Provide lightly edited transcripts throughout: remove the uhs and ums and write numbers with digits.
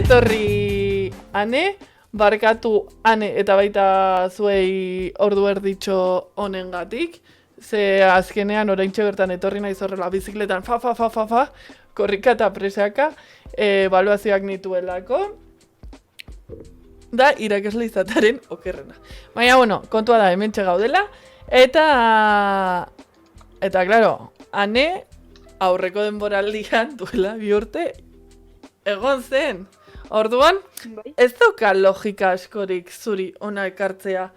etorri Ane, barkatu Ane eta baita zuei ordu erditxo honengatik. Ze azkenean oraintxe bertan etorri naiz horrela bizikletan fa, korrika eta presaka, ebaluazioak nituelako. Da, irakasle izataren okerrena. Baina, bueno, kontua da, hementxe gaudela. Eta, claro, Ane, aurreko denboraldian duela 2 urte, egon zen. Orduan, ez dauka logika askorik zuri ona ekartzea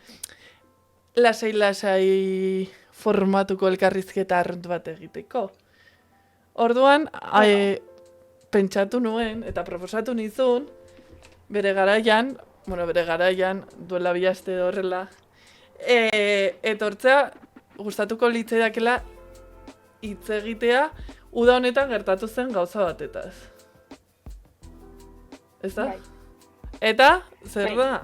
lasai formatuko elkarrizketa arrunt bat egiteko. Orduan, pentsatu nuen eta proposatu nizun, bere garaian, duela 2 aste horrela, etortzea gustatuko litzaidakela hitz egitea uda honetan gertatu zen gauza batetaz. Ez da? Bai. Eta, zer da?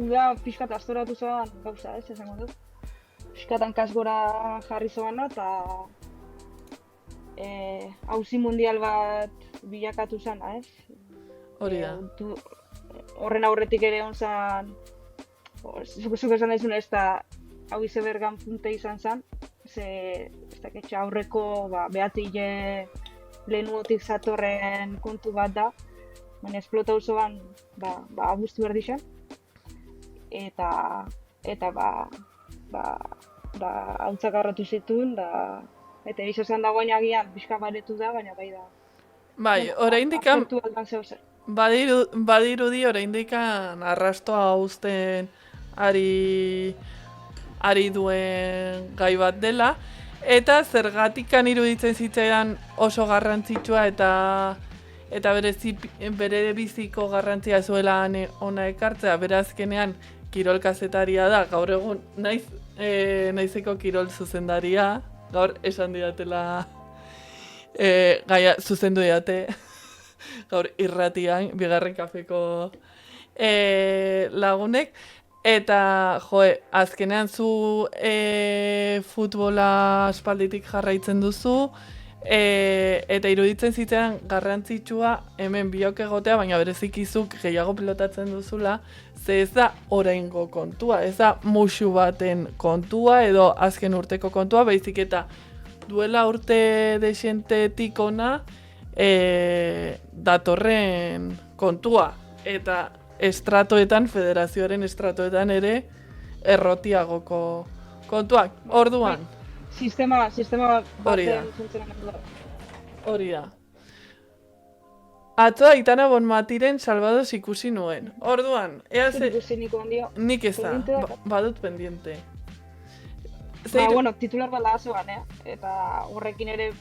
Uda pixkat astoratu zoan gauza, esango dut. Pixkatan kasgora jarri zoana eta auzi mundial bat bilakatu zana, ez? Hori da. Horren aurretik ere hon zan, zuk esan daizun ez da hau izebergan punte izan zan, ze ez daketxe aurreko behatile lehenuotik zatorren kontu bat da, baina esplota osoan abuztu behar dixan, eta hauntzak arratu zituen, eta iso zan dagoen agian pixka baretu da, baina bai da. Bai, oraindikan badirudi oraindikan arrastoa uzten ari duen gai bat dela, eta zergatikan iruditzen zitzaidan oso garrantzitsua eta bere biziko garrantzia zuela ona ekartzea, berazkenean kirol kazetaria da, gaur egun naizeko kirol zuzendaria, gaur esan didatela gaia zuzendu didate, gaur irratian, 2. kafeko lagunek, eta azkenean zu futbola aspalditik jarraitzen duzu, eta iruditzen zitzaidan garrantzitsua hemen biok egotea, baina berezikizuk gehiago pilotatzen duzula, ze ez da oraingo kontua, ez da musu baten kontua edo azken urteko kontua, baizik eta duela urte desientetik ona datorren kontua, eta estratoetan, federazioaren estratoetan ere errotiagoko kontuak. Orduan. Sistema baten funtzionamendu da. Hori da. Atzo Aitana Bonmatiren Salvados ikusi nuen. Orduan, nik ez da, badut pendiente. Titular bat lahazoan, eta horrekin ere,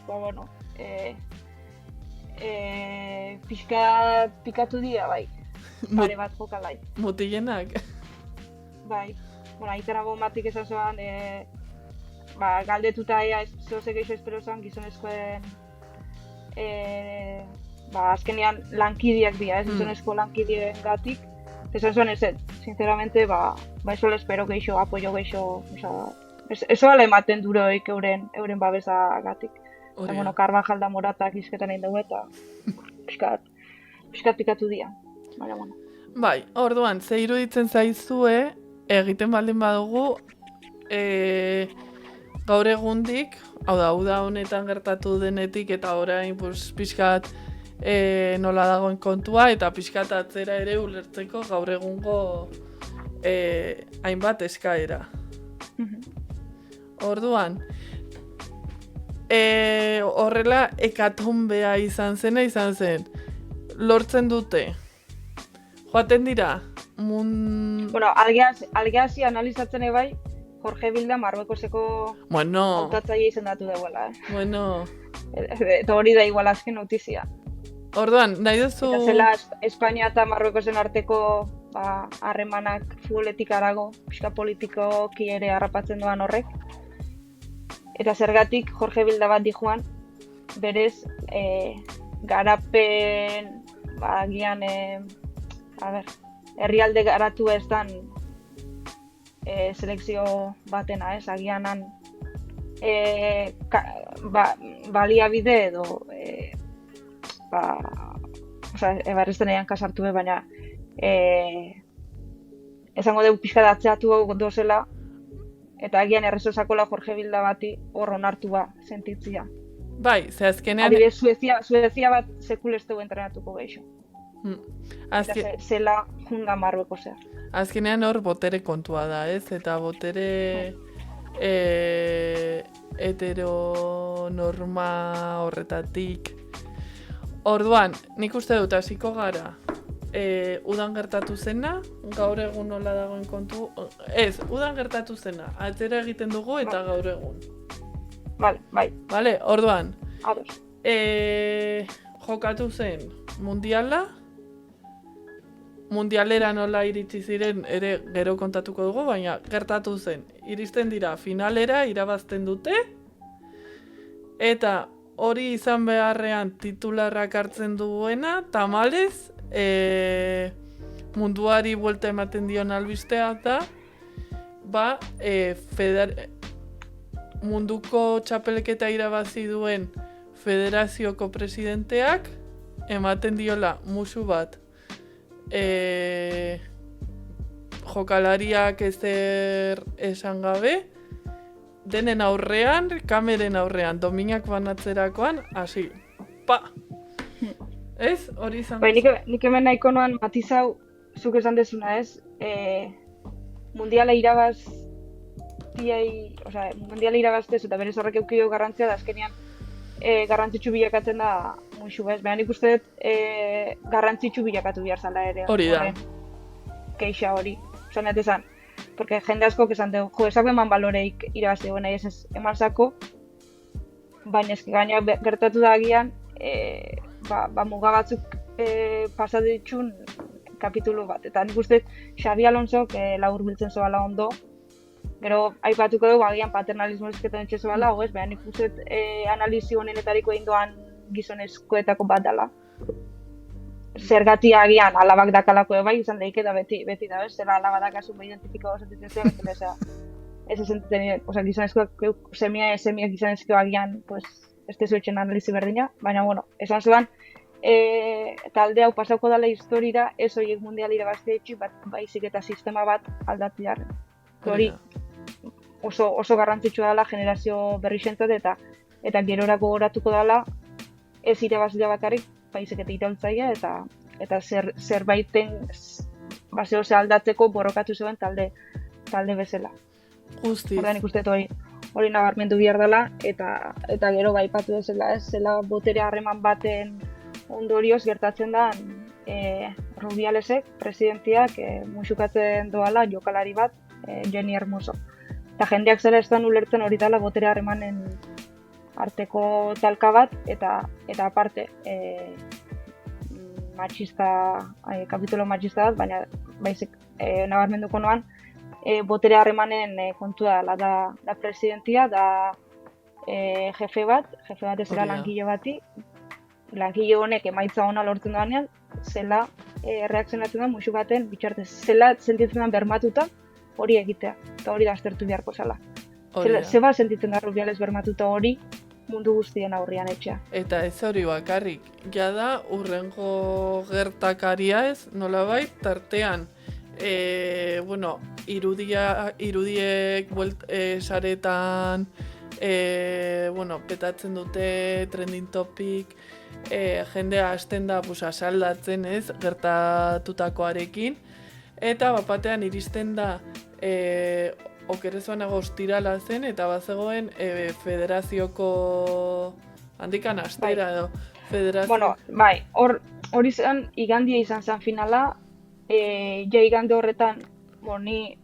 pixka pikatu dira, bai. Pare bat jokalai. Mutilenak? Bai. Aitana Bonmatik esan zoan, galdetuta ea zehose geixo espero zen gizonezkoen azkenean lankideak dira, gizonezko lankideen gatik. Esan zuen ez, sinceramente, eso espero geixo, apoio geixo, eso ala ematen duroik euren babesa gatik. Carvajal da Moratak izketan egin dugu eta pixkat pikatu dira. Bai, orduan, ze iruditzen zaizue, egiten baldin badugu, gaur egundik, hau da, uda honetan gertatu denetik eta orain pixkat nola dagoen kontua eta pixkat atzera ere ulertzeko gaur egungo hainbat eskaera. Orduan, horrela hekatombea izan zen, lortzen dute. Joaten dira, algeazi analizatzen ebai, Jorge Vilda Marruekoseko hautatzaile izendatu dagoela. Eta hori da igual azken notizia. Orduan, nahi duzu... Eta zela Espainia eta Marruekosen arteko harremanak futboletik arago, pixka politikoki ere harrapatzen doan horrek. Eta zergatik Jorge Vilda bat dijuan, berez garapen, agian, herrialde garatu ez dan selekzio batena, agianan baliabide edo ebarrezten egin kasartu be, baina esango dugu pixka da atzeatu hau gondo zela, eta agian errezo sakola Jorge Bilda bati hor onartua sentitzia. Bai, ze azkenean... Adibidez, Suezia bat sekul ez dugu entrenatuko gehiago. Eta zela junga marrueko zer. Azkenean hor botere kontua da, ez? Eta botere heteronorma horretatik. Orduan, nik uste dut hasiko gara udan gertatu zena, gaur egun nola dagoen kontu... Ez, udan gertatu zena, atzera egiten dugu eta gaur egun. Bai. Vale, orduan, Ados. jokatu zen mundialera nola iritsi ziren ere gero kontatuko dugu, baina gertatu zen. Iristen dira finalera, irabazten dute, eta hori izan beharrean titularrak hartzen duena, tamalez, munduari buelta ematen dion albistea da, munduko txapelketa irabazi duen federazioko presidenteak ematen diola musu bat jokalariak ezer esan gabe, denen aurrean, kameren aurrean, dominak banatzerakoan, hasi, pa! Ez? Hori izan... Bai, nik hemen nahiko noan matizau, zuk esan dezuna ez, mundiala mundiala irabaztez eta berez horrek eukio garrantzia da azkenean garrantzitsu bilakatzen da muixu, ez? Baina nik uste dut garrantzitsu bilakatu behar zala ere. Hori da. Keixa hori. Osan esan, porque jende asko esan dugu, jo, esako eman baloreik irabazte nahi ez eman zako, baina eski gaina gertatu da agian, muga batzuk pasatu ditxun kapitulu bat. Eta nik uste Xabi Alonsok labur biltzen zoala ondo, gero aipatuko dugu agian paternalismo ezketan etxe zoala, ez? Baina nik uste analizi honenetariko egin doan gizonezkoetako bat dela. Zergatia agian alabak dakalako bai izan daike da beti da, ez? Zela alaba dakazu identifikago sentitzen zen, ez sentitzen, gizonezkoak semiak gizonezko agian, pues, ez tezu etxen analizi berdina, baina, bueno, esan zuan, talde hau pasauko dela historira, ez horiek mundial irabazte etxu, baizik eta sistema bat aldatu jarren. Hori oso garrantzitsua dela generazio berrixentzat eta gerorako goratuko dela ez irabazlea bakarrik, baizik eta iraultzaia eta zerbaiten baseo aldatzeko borrokatu zuen talde bezala. Guztiz. Horrean ikusten hori nabarmendu behar dela eta gero baipatu bezala ez zela botere harreman baten ondorioz gertatzen da Rubialesek, presidentiak, musukatzen doala jokalari bat, Jenny Hermoso. Eta jendeak zela ez da ulertzen hori dela botere harremanen arteko talka bat, eta aparte kapitulo matxista bat, baina baizik nabarmenduko noan, botere harremanen kontua dela da presidentia, da jefe bat ez zela langile bati, langile honek emaitza ona lortzen doanean, zela reakzionatzen da musu baten bitxartez, zela sentitzen da bermatuta hori egitea, eta hori da aztertu beharko zela. Zeba sentitzen da Rubiales bermatuta hori mundu guztien aurrian etxea. Eta ez hori bakarrik, jada urrengo gertakaria ez, nolabait, tartean, irudiek saretan, petatzen dute trending topic, jendea hasten da asaldatzen ez, gertatutakoarekin, eta bapatean iristen da okerezoan ostirala zen, eta bazegoen federazioko handikan astera edo federazio... Bueno, bai, hori zen, igandia izan zen finala, ja igande horretan, ni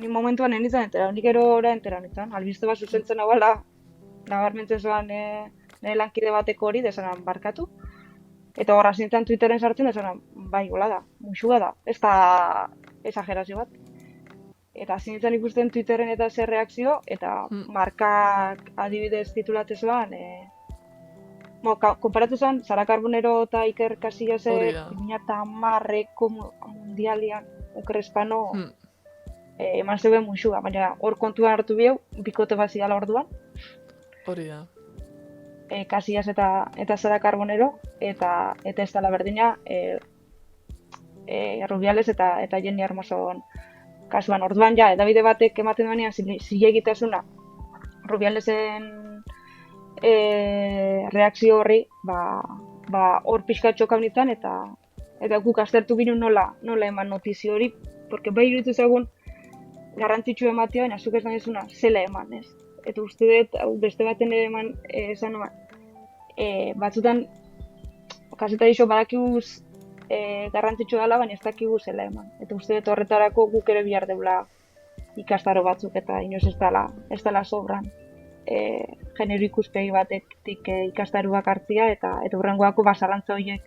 momentuan nintzen entera, nik ero entera nintzen, albiste bat zuzentzen abala, nabarmentzen zuen nire lankide bateko hori, desanan barkatu, eta horra zintzen Twitteren sartzen, desanan, bai, gola da, muxua da, ez da exagerazio bat. Eta zintzen ikusten Twitteren eta zer reakzio, eta markak adibidez titulatze zuen, konparatu zen, Sara Carbonero eta Iker Casillasek 2010ko mundialian Oker Espano eman zeuden muxua, baina hor kontuan hartu biheu, bikote bat zidala orduan. Hori da. Casillas eta Sara Carbonero, eta ez dela berdina Rubiales eta Jenni Hermoson kasuan. Orduan ja, edabide batek ematen duenean zilegitasuna Rubialesen reakzio horri, hor pixka txoka nintzen, eta guk aztertu ginen nola eman notizio hori, porque bai iruditu zegoen garrantzitsu ematea, baina zuk esan dezuna zela eman, ez? Eta uste dut, beste baten ere eman esan eman, batzutan kazetari badakiguz garrantzitsu dela, baina ez dakigu zela eman. Eta uste dut horretarako guk ere bihar deula ikastaro batzuk, eta inoz ez dela sobran genero ikuspegi batetik ikastaruak hartzia, eta hurrengoako zalantza horiek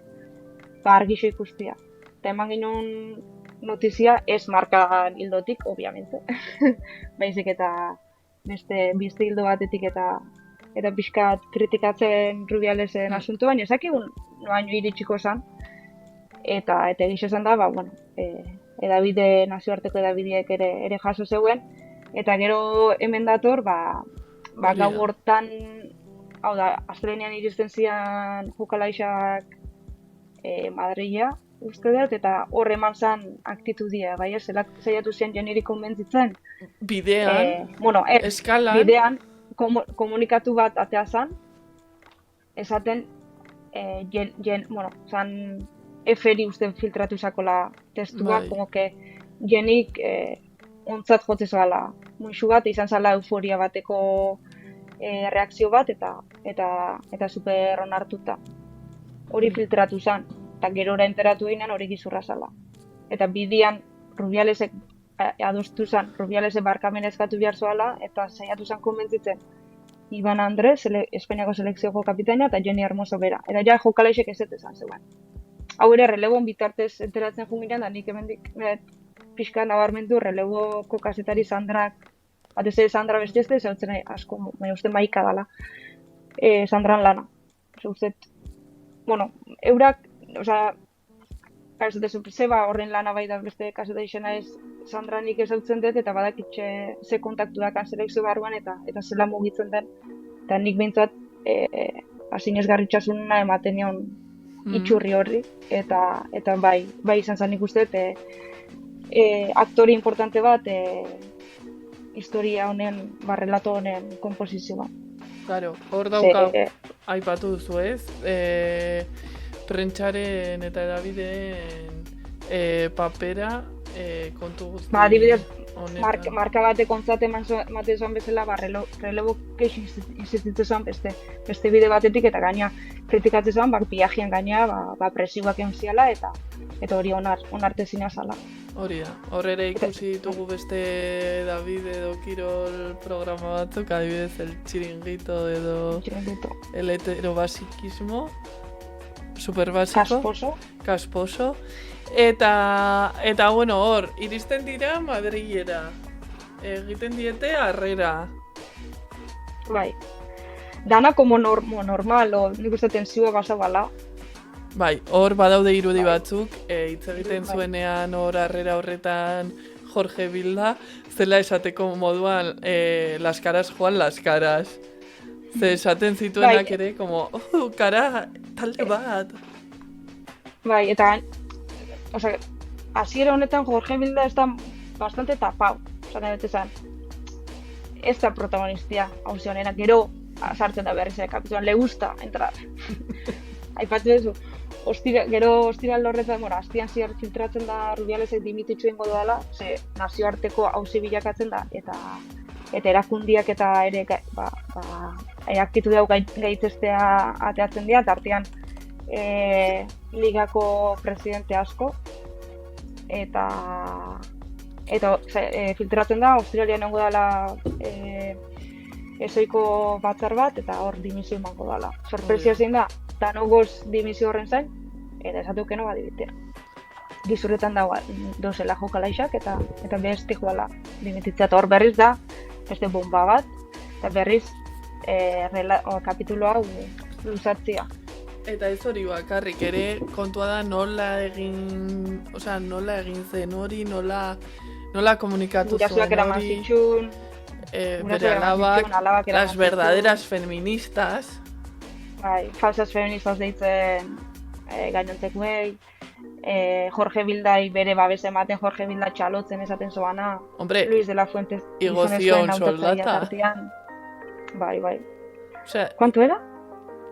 argixo ikustia. Eta eman ginen notizia ez markan hildotik, obviamente. Baizik eta beste hildo batetik eta pixkat kritikatzen Rubialesen asunto, baina ezakigun noaino iritsiko zen. Eta egiz esan da, edabide, nazioarteko edabideek ere jaso zeuen. Eta gero hemen dator, gau hortan, hau da, astelenean iristen zian Jokalaixak Madrila, uste dut, eta hor eman zen aktitudia, bai, zaiatu zian jeniri konbentzitzen. Bidean, eskalan. Bidean, komunikatu bat atea zen, esaten, zan F-eri uste filtratu zakola testua, como que jenik ontzat jotze zoala muixu bat, izan zala euforia bateko reakzio bat, eta super onartuta. Hori filtratu zen, eta gerora enteratu ginen hori gizurra zala. Eta bidean Rubialesek adostu zen, Rubialesek barkamen eskatu behar zoala, eta saiatu zen konbentzitzen Iban Andres, Espainiako selekzioko kapitaina, eta Jenni Hermoso bera. Eta ja Jokalaixek ez esan zeuen. Hau ere, relebon bitartez enteratzen junginan, da nik hemendik pixka nabarmendu releboko kazetari Sandrak, batez ere Sandra bestiezte, zautzen asko, baina uste maika dala, Sandran lana. Zauzet, eurak, zeba horren lana bai da beste kazetari izena ez Sandra nik ezautzen dut, eta badakitxe ze kontaktu dakan selekzio barruan, eta zela mugitzen den, eta nik behintzat asinezgarritxasuna ematen nion itxurri horri, eta bai izan zen ikuste, aktore importante bat historia honen, relato honen komposizioa. Claro, hor dauka aipatu duzu ez, prentxaren eta edabideen papera kontu guzti adibidez, marka batek ontzat ematen zuen bezala, relebo keixo insistitu zuen beste bide batetik, eta gaina kritikatzen zuen, piajian gaina presiuak egon ziala, eta hori onartezina zala. Hori da, hor ere ikusi ditugu beste David edo Kirol programa batzuk, adibidez el Chiringuito edo el heterobasikismo, superbasiko, kasposo. Eta hor, iristen dira Madrilera, egiten diete harrera. Bai, dana como normal, nik uste tensioa basabala. Bai, hor badaude irudi batzuk, hitz egiten zuenean hor harrera horretan Jorge Bilda, zela esateko moduan las caras Juan las caras. Ze esaten zituenak ere, como, kara, talde bat. Bai, eta hasiera honetan Jorge Bilda ez da bastante tapau, ez da protagonistia hauzi honena, gero sartzen da berriz ere kapitulan, le gusta entrar. Aipatu duzu, gero ostiral horretan, astian ziar filtratzen da Rubialesek dimititxu ingo doala, ze nazioarteko hauzi bilakatzen da, eta erakundiak eta ere aktitu dugu gaitzestea ateatzen dira, eta artean ligako presidente asko, eta filtratzen da, Australian egongo dela ezoiko batzar bat, eta hor dimisio emango dela. Sorpresia zein da, danogoz dimisio horren zain, eta esatukeno badibitea. Gizurretan dozela Jokalaixak, eta beste joala dimititzea, eta hor berriz da, beste bomba bat, eta berriz kapitulo hau luzatzea. Eta ez hori bakarrik ere, kontua da nola egin zen hori, nola komunikatu zuen hori, bere alabak, las verdaderas feministas, bai, falsas feministas deitzen gainontzekuei, Jorge Bildai bere babes ematen, Jorge Bilda txalotzen esaten zoana, Hombre, Luis de la Fuente igo gizonezkoen zion hautatzailea soldata. tartean. Bai. Osea, ¿Cuánto era?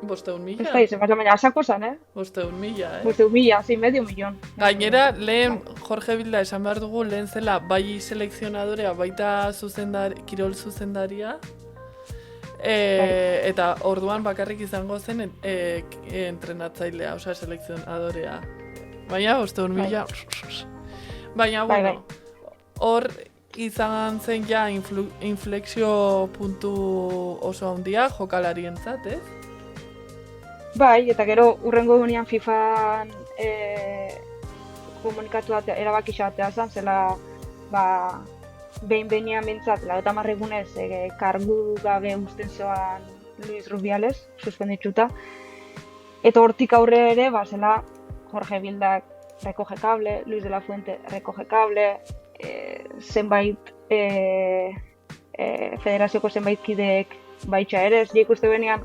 500.000? Ez da izen, baina asako zan, 500.000, Pues de humilla, sí, medio millón. Gainera, lehen Jorge Bilda esan behar dugu, lehen zela bai selekzionadorea, baita kirol zuzendaria, eta orduan bakarrik izango zen entrenatzailea, osea selekzionadorea. Baina, 500.000, baina, bueno, hor izan zen ja inflexio puntu oso handia jokalarientzat, ez? Bai, eta gero urrengo egunean FIFAn komunikatu erabaki xatea zen, zela behin-behinean bintzat, 30 egunez kargu gabe uzten zoan Luis Rubiales, suspenditxuta. Eta hortik aurre ere, zela Jorge Bildak recoge cable, Luis de la Fuente recoge cable, zenbait federazioko zenbait kideek baitxa ere, ez ikuste benean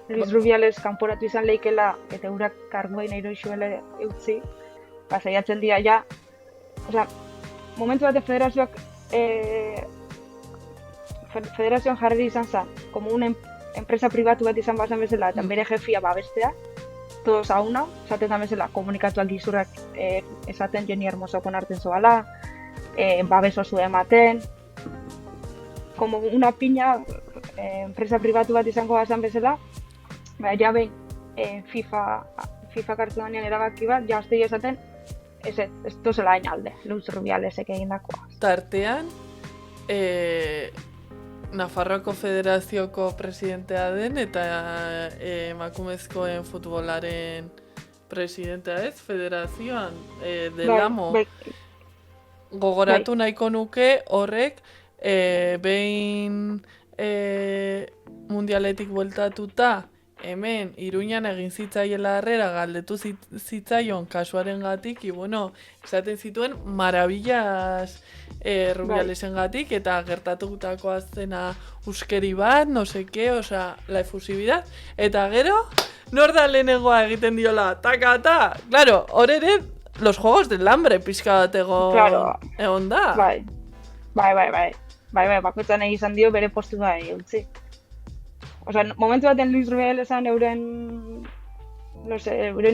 Luis Rubiales kanporatu izan leikela eta eurak karguai nahi doizuele eutzi, saiatzen dira ja, osea, momentu bate federazioak federazioan jarri izan zen, como una enpresa pribatu bat izan bazan bezala, eta bere jefia babestea, todos a una, esaten da bezala, komunikatuak gizurrak esaten Jenni Hermosokon hartzen zoala, babes oso ematen, como una piña enpresa pribatu bat izango bazan bezala, ja behin FIFA hartu danean erabaki bat, ja aztegi esaten, ez tozela hain alde, Luis Rubialesek egindakoa. Tartean, Nafarroako Federazioko presidentea den eta emakumezkoen futbolaren presidentea ez, federazioan, Delamo. Gogoratu nahiko nuke horrek behin mundialetik bueltatuta hemen Iruñan egin zitzaiela harrera galdetu zitzaion kasuaren gatik, esaten zituen marabillas Rubialesen gatik, eta gertatutakoa zena uskeri bat, no seke, osea, la efusividad, eta gero, nor da lehenengoa egiten diola, taka, claro, hor ere, los juegos del hambre pixka bat egon da. Bai, bakoitzan egizan dio bere postua utzi. Osea, momentu baten Luis Rubialesen euren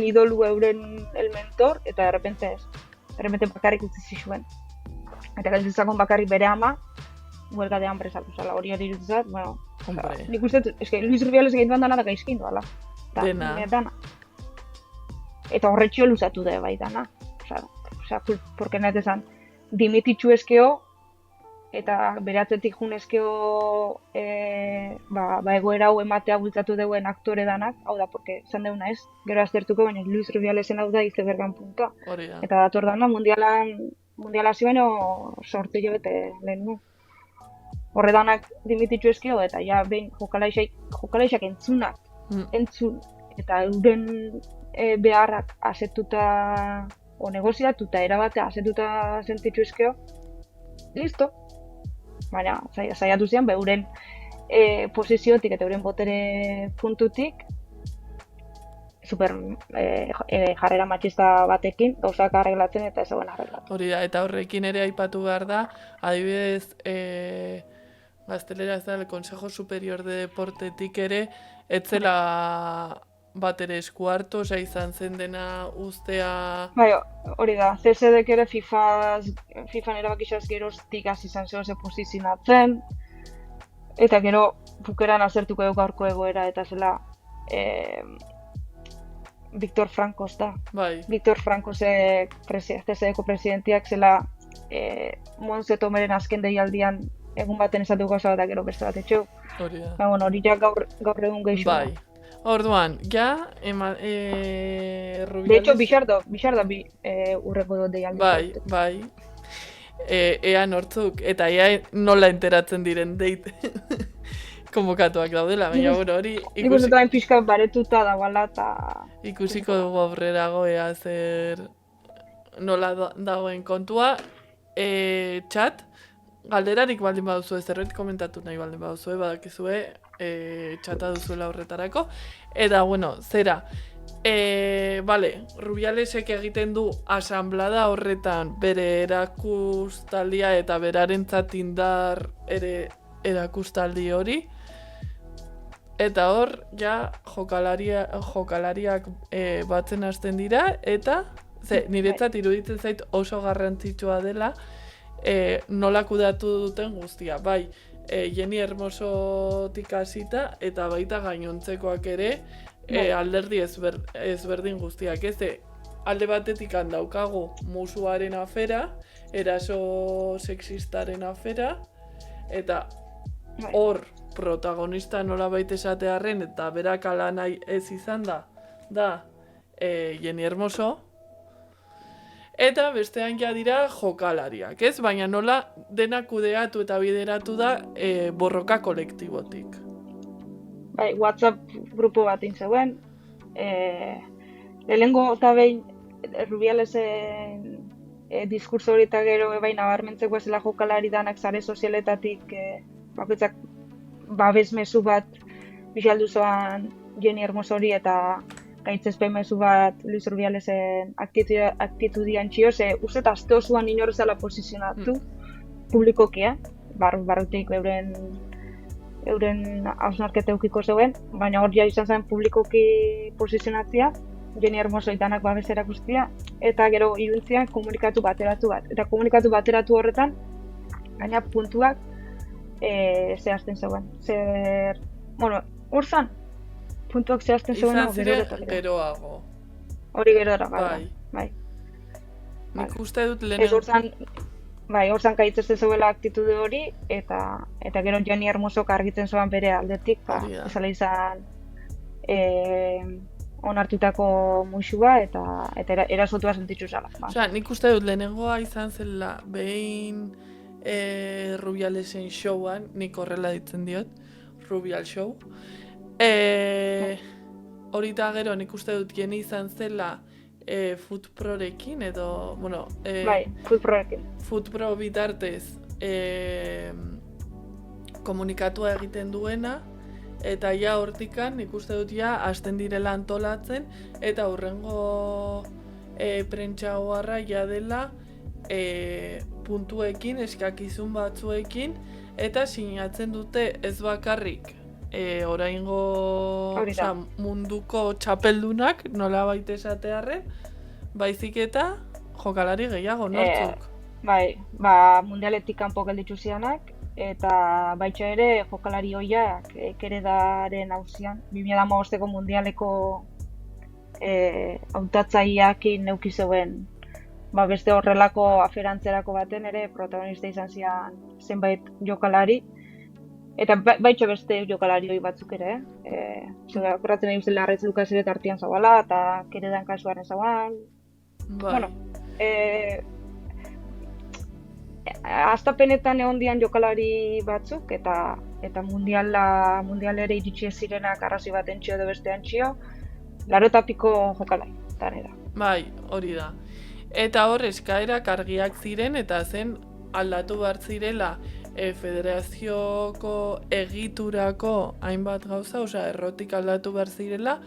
idolu, euren el mentor, eta de repente bakarrik utzi zizuen. Eta galditzakon bakarrik bere ama, huelga de hambre zala, hori iruditzat, nik uste, Luis Rubiales egin duan dana da gaizkin doala. Dena. Eta horretxio luzatu da bai dana. Osea, porque nahet esan, dimititxu eskeo, eta bere atzetik jun eskeo egoera hau ematea bultzatu deuen aktore danak, hau da, porque esan deuna ez, gero aztertuko, baina Luis Rubialesen hau da izebergan puntua. Eta dator dana mundiala zioen sortu jo bete lehen nu. Horre danak dimititxu eskeo, eta ja behin jokalaixak entzun, eta euren beharrak asetuta, o negoziatuta, erabatea asetuta sentitxu eskeo, listo. Baina, saiatu zian, euren posiziotik eta euren botere puntutik, super jarrera matxista batekin, gauzak arreglatzen eta ez hauen arreglatzen. Hori da, eta horrekin ere aipatu behar da, adibidez, gaztelera ez da, el Consejo Superior de Deportetik ere, etzela bat ere esku hartu, osea izan zen dena ustea... Bai, hori da, CSDek ere FIFAn erabakixaz geroztik hasi izan zehose posizionatzen, eta gero bukeran azertuko dugu gaurko egoera, eta zela Víctor Frankos da. Bai. Víctor Frankos CSDko presidentiak zela Montse Tomeren azken deialdian egun baten esatu gauza bat, gero beste bat etxeu. Hori da. Hori ja gaur egun gehiago. Bai. Orduan, ja, Rubiales... De hecho, Bixarda urreko dut deialdi. Bai. Ea nortzuk, eta ea nola enteratzen diren deit konbokatuak daudela, baina hori... Nik uste da pixka baretuta dagoela eta... Ikusiko dugu aurrerago ea zer nola dagoen kontua. Txat, galderarik baldin baduzu, zerbait komentatu nahi baldin baduzu, badakizue, txata duzuela horretarako. Eta, bueno, zera, Rubialesek egiten du asanblada horretan bere erakustaldia eta berarentzat indar ere erakustaldi hori. Eta hor, ja, jokalariak batzen hasten dira, eta niretzat iruditzen zait oso garrantzitsua dela nola kudatu duten guztia. Bai, Jenni Hermosotik hasita eta baita gainontzekoak ere alderdi ezberdin guztiak. Alde batetik daukagu musuaren afera, eraso sexistaren afera, eta hor protagonista nolabait esatearren eta berak ala nahi ez izan da Jenni Hermoso. Eta bestean ja dira jokalariak, ez? Baina nola dena kudeatu eta bideratu da borroka kolektibotik. Bai, WhatsApp grupo bat zegoen. Lehenengo eta behin Rubialesen diskurso hori eta gero baina nabarmentzeko ezela jokalari danak sare sozialetatik bakoitzak babes mezu bat bixaldu zoan Jenni Hermosori eta gaitzespen mezu bat Luis Rubialesen aktitudian txio, ze uste eta azte osoan inorrezala posizionatu publikoki, barrutik euren hausnarketa eukiko zeuen, baina hor ja izan zen publikoki posizionatzia, Jenni Hermoso itanak babes erakustia, eta gero iruntzian komunikatu bateratu bat. Eta komunikatu bateratu horretan, gaina puntuak zehazten zeuen. Hor zan, puntuak zehazten zeuen izan ziren geroago. Hori geroago, bai. Nik uste dut lehenengo. Hor zan gaitzesten zeuela aktitude hori, eta gero Jenni Hermosok argitzen zuen bere aldetik, ezala izan onartutako muxua eta erasotua sentitzu zala. Osea, nik uste dut lehenengoa izan zela behin Rubialesen showan, nik horrela ditzen diot, Rubial show. Horita gero nik uste dut Jenni izan zela Foodprorekin edo, Foodprorekin. Foodpro bitartez komunikatua egiten duena, eta ja hortikan nik uste dut ja hasten direla antolatzen, eta hurrengo prentsa oharra ja dela puntuekin, eskakizun batzuekin, eta sinatzen dute ez bakarrik oraingo munduko txapeldunak, nolabait esatearren, baizik eta jokalari gehiago, nortzuk? Mundialetik kanpo gelditzu zianak, eta baita ere jokalari hoiak Keredaren auzian 2015ko mundialeko hautatzaileakin neuki zeuen beste horrelako aferantzerako baten ere protagonista izan zian zenbait jokalari, eta baita beste jokalari hoi batzuk ere, akorratzen nahi usten Larraitz Lukas ere tartian zabala, eta Keredan kasuaren zabal. Astapenetan egon dian jokalari batzuk, eta mundialera iritsi ez zirenak arrazoi baten txio edo bestean txio, 80 piko jokalari, tanera. Bai, hori da. Eta hor eskaerak argiak ziren, eta zen aldatu behar zirela federazioko egiturako hainbat gauza, osea, errotik aldatu behar zirela,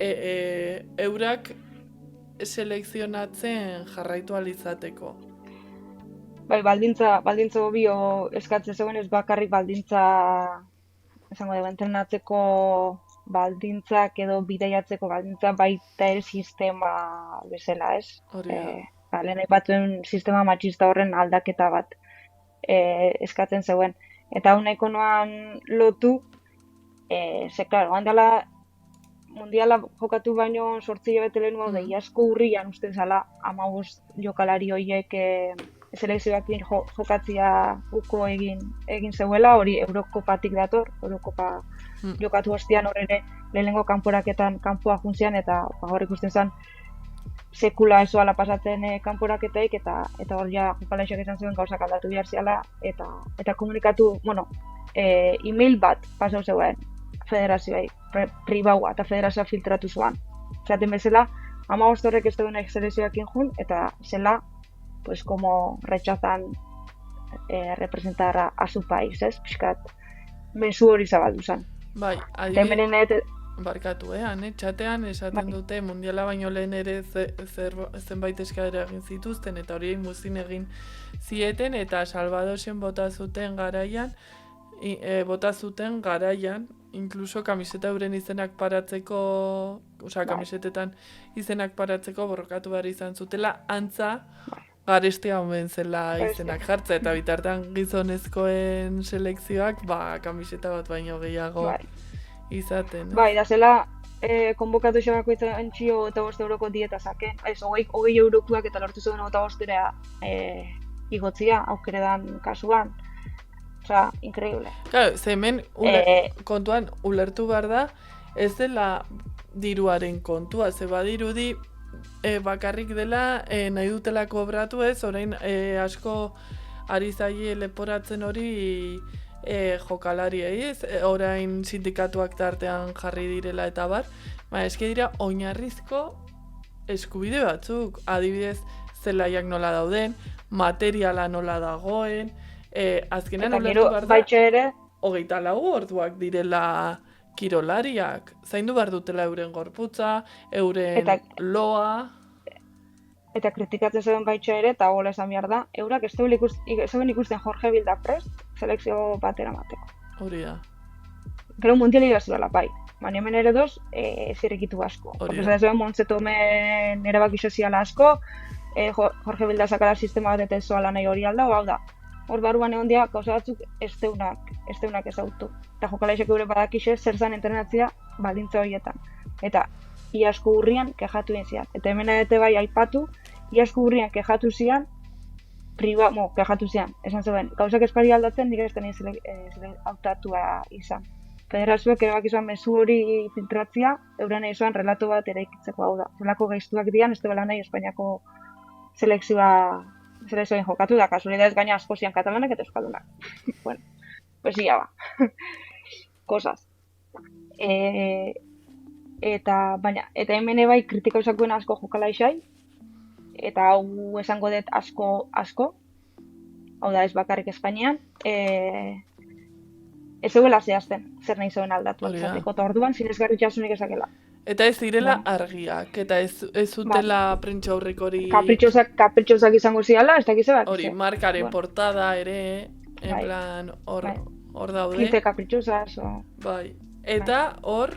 eurak selekzionatzen jarraitu alizateko. Bai, baldintza bio eskatzen zegoen, ez bakarrik baldintza, esango dugu, entrenatzeko baldintzak edo bidaiatzeko baldintza baita ere sistema bezala, ez? Lehen aipatuen sistema matxista horren aldaketa bat eskatzen zegoen. Eta hau nahiko noan lotu, klaro, handala mundiala jokatu baino 8 hilabete lehenago da, iazko urrian uste zala 15 jokalari horiek selekzioakin jokatzia uko egin zeuela, hori Eurokopatik dator, Eurokopa jokatu ostean hor ere lehenengo kanporaketan kanpoa juntzian, eta hor ikusten zen sekula ezoala pasatzen kanporaketaik, eta hor ja jokalaiak izan zuen gauzak aldatu behar ziala, eta komunikatu, email bat pasau zeuen federazioai, pribaua, eta federazioa filtratu zuen. Zaten bezala, 15 horrek ez duenak selekzioakin jun, eta zela, pues como rechazan representar a su país, ez? Piskat, mezu hori zabaldu zen. Bai, Eta hemen barkatu, txatean esaten dute mundiala baino lehen ere zenbait eskaera egin zituzten eta hori muzin egin zieten eta Salvadosen bota zuten garaian, inkluso kamiseta euren izenak paratzeko, kamisetetan izenak paratzeko borrokatu behar izan zutela, antza garestia omen zela izenak jartza eta bitartean gizonezkoen selekzioak kamiseta bat baino gehiago izaten. Bai, da zela konbokatu xabako izan txio eta 5 euroko dieta zake. Ez, 20 eurokoak eta lortu zuen 5 igotzia aukeredan kasuan. Osa, increíble. Claro, hemen kontuan ulertu behar da, ez dela diruaren kontua, ze badirudi bakarrik dela nahi dutela kobratu ez, orain asko ari zaie leporatzen hori jokalariei ez, orain sindikatuak tartean jarri direla eta bar, eske dira oinarrizko eskubide batzuk, adibidez zelaiak nola dauden, materiala nola dagoen, azkenean ulertu behar da, 24 orduak direla kirolariak, zaindu behar dutela euren gorputza, euren loa. Eta kritikatzen zeuden baitxa ere, eta gola esan behar da, eurak ez zeuden ikusten Jorge Vilda prest, selekzio batera mateko. Hori da. Gero mundiali gazuela, bai. Baina hemen ere doz, zirrikitu asko. Hori da. Zeuden Montzetomen erabaki soziala asko, Jorge Vilda sakala sistema bat eta ezoala nahi hori alda, hau da. Hor baruan egon dia, gauza batzuk ez deunak ezautu. Eta jokalaixek eure badakixe, zer zan entrenatzea baldintza horietan. Eta iazko urrian kejatu egin zian. Eta hemen ere bai aipatu, iazko urrian kejatu zian, kejatu zian, esan zeuden, gauzak eskari aldatzen nik ez den hautatua izan. Federazioak erabaki izan mezu hori filtratzia, euren egizuan relato bat eraikitzeko hau da. Zelako gaiztuak dian, ez dela nahi Espainiako selekzioen jokatu da, kasualidadez gaina asko zian katalanak eta euskaldunak. Bueno, pues ya ba. Cosas. Eta hemen bai kritika usakoen asko jokalaixai, eta hau esango dut asko, hau da ez bakarrik Espainian, ez zegoela zehazten, zer nahi zeuen aldatu atzateko, eta orduan zinezgarri txasunik ezakela. Eta ez direla argiak, eta ez zutela prentsa aurrek hori... Kapritxosak izango ziala, ez dakize bat. Hori, markaren portada ere, en plan, hor daude. 15 kapritxosas, Bai, eta hor,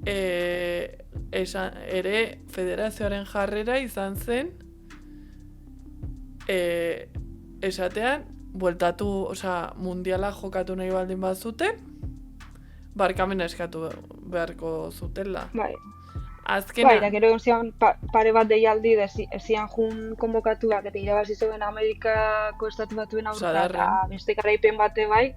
ere federazioaren jarrera izan zen, esatean, bueltatu, mundiala jokatu nahi baldin bazuten, barkamena eskatu beharko zutela. Bai. Azkena... Bai, da gero zian pare bat deialdi, zian jun konbokatuak eta irabazi zeuden Amerikako estatu batuen aurka, eta beste garaipen bate bai,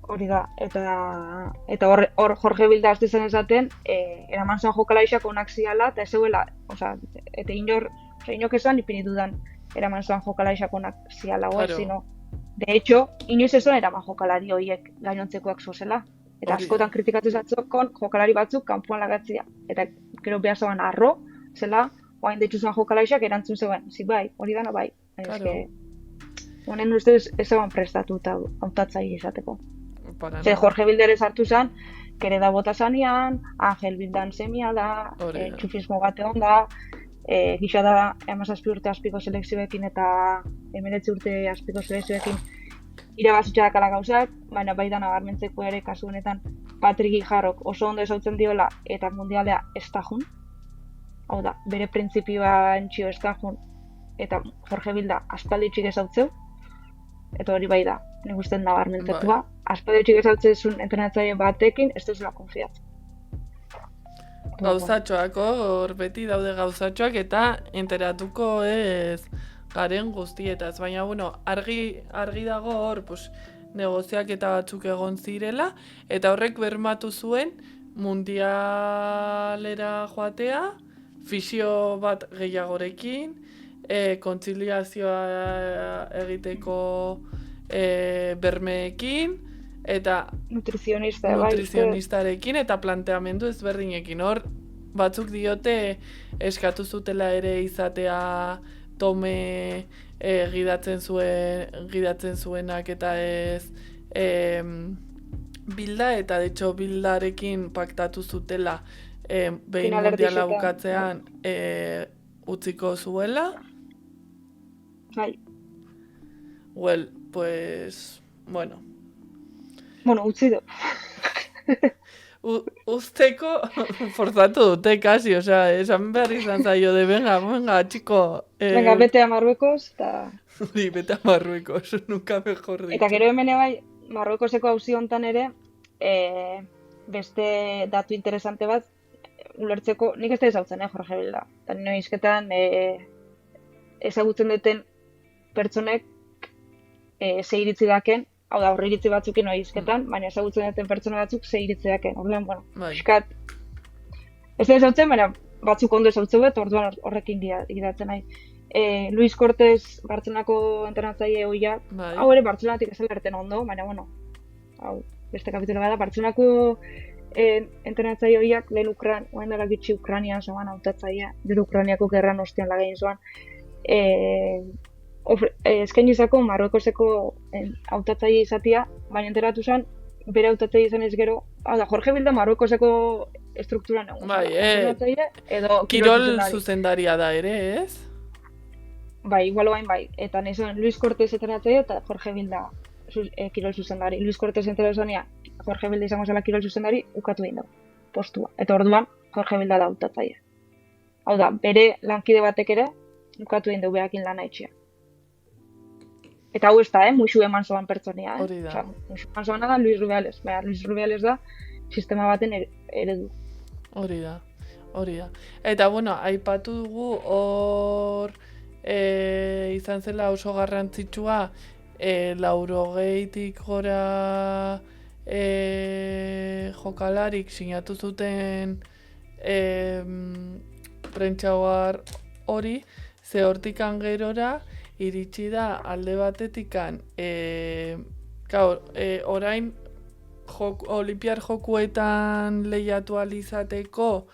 hori da, eta hor Jorge Vilda azte zen esaten, eraman zuen jokalaixak onak ziala, eta ez zeuela, eta inok esan ipinitu dan, eraman zuen jokalaixak onak ziala, zino. De hecho, inoiz ez zuen eraman jokalari horiek gainontzekoak zozela. Eta askotan kritikatu zatzokon jokalari batzuk kanpoan lagatzia. Eta gero behar zegoen arro, zela, oain deitzu zuen jokalaixak erantzun zegoen. Bai, hori dana bai. Honen ustez ez zegoen prestatuta hautatzaile izateko. Jorge Bilder hartu zen, kere da bota zanean, Angel Bildan semia da, txufismo bat egon da, gisa da 17 urte azpiko selekzioekin eta 19 urte azpiko selekzioekin irabazitxak ala gauzak, baina bai da nabarmentzeko ere kasu honetan Patrik Guijarrok oso ondo ezautzen diola eta mundialea ez da jun. Hau da, bere printzipioan txio ez da jun eta Jorge Bilda aspalditxik ezautzeu, eta hori bai da, nik usten nabarmentzetua, aspalditxik ezautzezun entrenatzaile batekin ez duzula konfiatzen. Gauzatxoak, hor beti daude gauzatxoak eta enteratuko ez garen guztietaz, baina argi dago hor negoziak eta batzuk egon zirela eta horrek bermatu zuen mundialera joatea, fisio bat gehiagorekin, kontziliazioa egiteko bermeekin, eta nutrizionistarekin eta planteamendu ezberdinekin. Hor, batzuk diote eskatu zutela ere izatea tome gidatzen zuenak eta ez Bilda, eta de hecho Bildarekin paktatu zutela behin Finalerdizetan, mundiala bukatzean utziko zuela. Bai. Well, pues, bueno. Bueno, utzi du. Usteko forzatu dute kasi, osea, esan behar izan zaio de venga, txiko. Venga, bete a Marruekos, eta... Hori, bete a Marruekos, nunca mejor dicho. Eta gero hemen bai, Marruekoseko auzi hontan ere, beste datu interesante bat, ulertzeko, nik ez da ezautzen, Jorge Bilda. Eta nire izketan, ezagutzen duten pertsonek ze iritzi daken, hau da, horri iritzi batzukin hori izketan, baina ezagutzen duten pertsona batzuk ze iritzi daken. Orduan, bueno, iskat, ez da ezautzen, baina batzuk ondo ezautzen bet, orduan horrekin gidatzen nahi. Luis Cortés, Bartzelonako entrenatzaile hoia, hau ere Bartzelonatik ez erten ondo, baina, bueno, hau, beste kapitulo bada, Bartzelonako entrenatzaile hoiak lehen oain dela gitxi Ukranian zoan hautatzailea, gero Ukraniako gerran ostean lagain zoan, eskainizako Marruekoseko hautatzaile izatia, baina enteratu zen, bere hautatzaile izan ez gero, hau da, Jorge Bilda Marruekoseko estrukturan egun. Bai, edo kirol zuzendaria da ere, ez? Bai, igual oain bai, eta nizuen Luis Cortés entrenatzaile eta Jorge Bilda kirol zuzendari. Luis Cortés entrenatzailea, Jorge Bilda izango zela kirol zuzendari, ukatu egin dugu, postua. Eta orduan, Jorge Bilda da hautatzaile. Hau da, bere lankide batek ere, ukatu egin dugu behakin lana itxia. Eta hau ez da, muixu eman zoan pertsonia. Hori da. Osa, muixu eman zoan da Luis Rubiales. Baina, Luis Rubiales da sistema baten eredu. Hori da. Eta, bueno, aipatu dugu hor izan zela oso garrantzitsua 80 gora jokalarik sinatu zuten prentxauar hori, ze hortikan gerora iritsi da alde batetikan orain Olimpiar Jokuetan lehiatu alizateko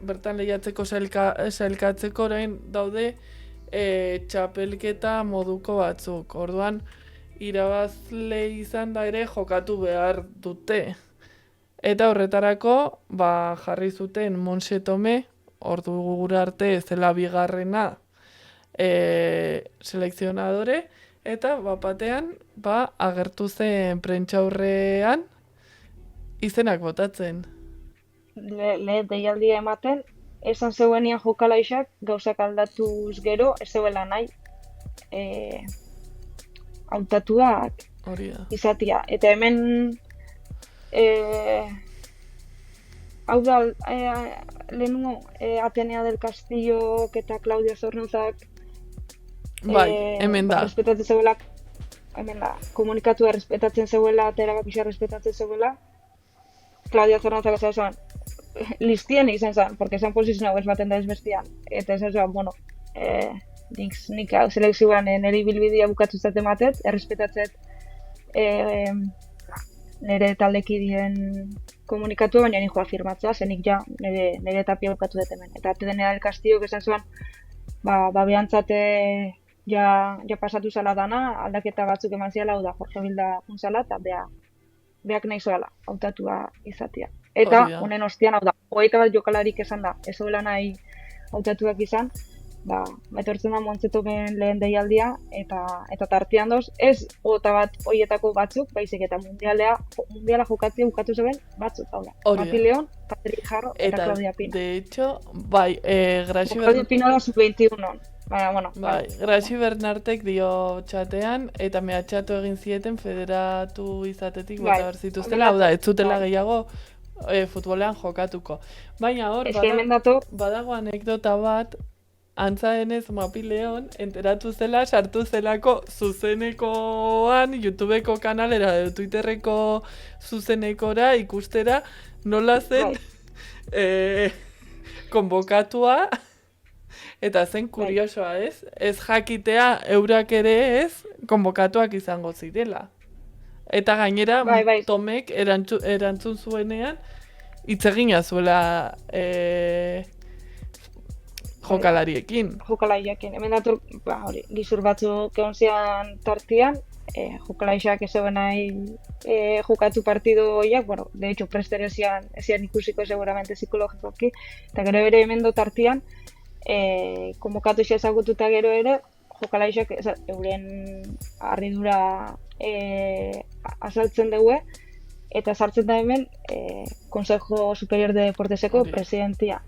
bertan lehiatzeko sailkatzeko orain daude txapelketa moduko batzuk. Orduan, irabazle izan da ere jokatu behar dute. Eta horretarako, jarri zuten Montse Tomé, ordu gura arte zela bigarrena selekzionadore, eta batean agertu zen prentxaurrean izenak botatzen. Lehen deialdia ematen, esan zeuenian jokalaixak gauzak aldatuz gero, ez zeuela nahi hautatuak izatia. Eta hemen hau da lehenengo Atenea del Castillo eta Claudia Zornozak hemen da. Respetatzen zeuela, hemen da, komunikatua respetatzen zeuela eta erabakisa respetatzen zeuela, Claudia Zornozak ez zuen listien izan zen, porque esan posizionau ez baten da ez bestian. Eta esan zuen, bueno, nik selekzioan nire bilbidea bukatu zaten batet, errespetatzet nire taldekidien komunikatu, baina nik joa firmatzea, zenik ja nire tapia bukatu dut hemen. Eta Atenea del Castillo esan zuen, behantzate ja pasatu zala dana, aldaketa batzuk eman ziala, hau da Jorge Bilda unzala, eta beak nahi zoala, hautatua izatea. Eta honen ostian, hau da, 21 jokalarik esan da, ez zuela nahi hautatuak izan, etortzen da Montse Tomen lehen deialdia, eta tartean doz, ez ota bat hoietako batzuk, baizik eta mundiala jokatzea bukatu zeben batzuk, hau da. Mati León, Patrik Jarro eta Claudia Pino. De hecho, Graxi Claudia Pino da sub-21. Baina, bueno. Graxi Bernartek dio txatean, eta mehatxatu egin zieten federatu izatetik bota behar zituztela, hau da, ez zutela gehiago futbolean jokatuko. Baina hor, badago anekdota bat, antza denez Mapi León enteratu zela, sartu zelako zuzenekoan, YouTubeko kanalera edo Twitterreko zuzenekora ikustera nola zen konbokatua, eta zen kuriosoa, ez? Ez jakitea eurak ere ez konbokatuak izango zirela. Eta gainera, Tomek erantzun zuenean, hitz egina zuela jokalariekin. Jokalariekin. Hemen dator, gizur batzuk egon zian tartian, jokalaixak ez zegoen nahi jokatu partido horiek, bueno, de hecho, prester ezian ikusiko seguramente psikologikoki, eta gero ere hemen tartian, konbokatu isa ezagututa gero ere, jokalaixak euren harridura azaltzen dugu, eta sartzen da hemen Consejo Superior de Deporteseko presidentia.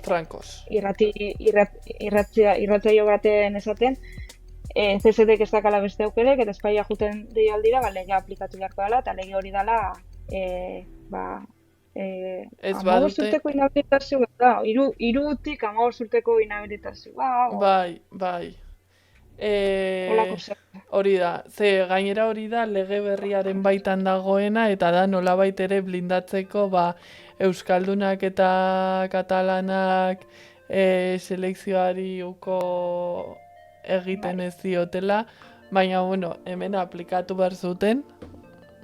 Frankos. Irratzaio baten esaten, CSDek ez dakala beste aukerek, eta espaia juten deialdira, legea aplikatu beharko dela, eta lege hori dela, amabos urteko inhabilitazio, irutik amabos urteko inhabilitazio. Bai. Hori da, gainera hori da lege berriaren baitan dagoena, eta da nolabait ere blindatzeko euskaldunak eta katalanak selekzioari uko egiten ez diotela, baina hemen aplikatu behar zuten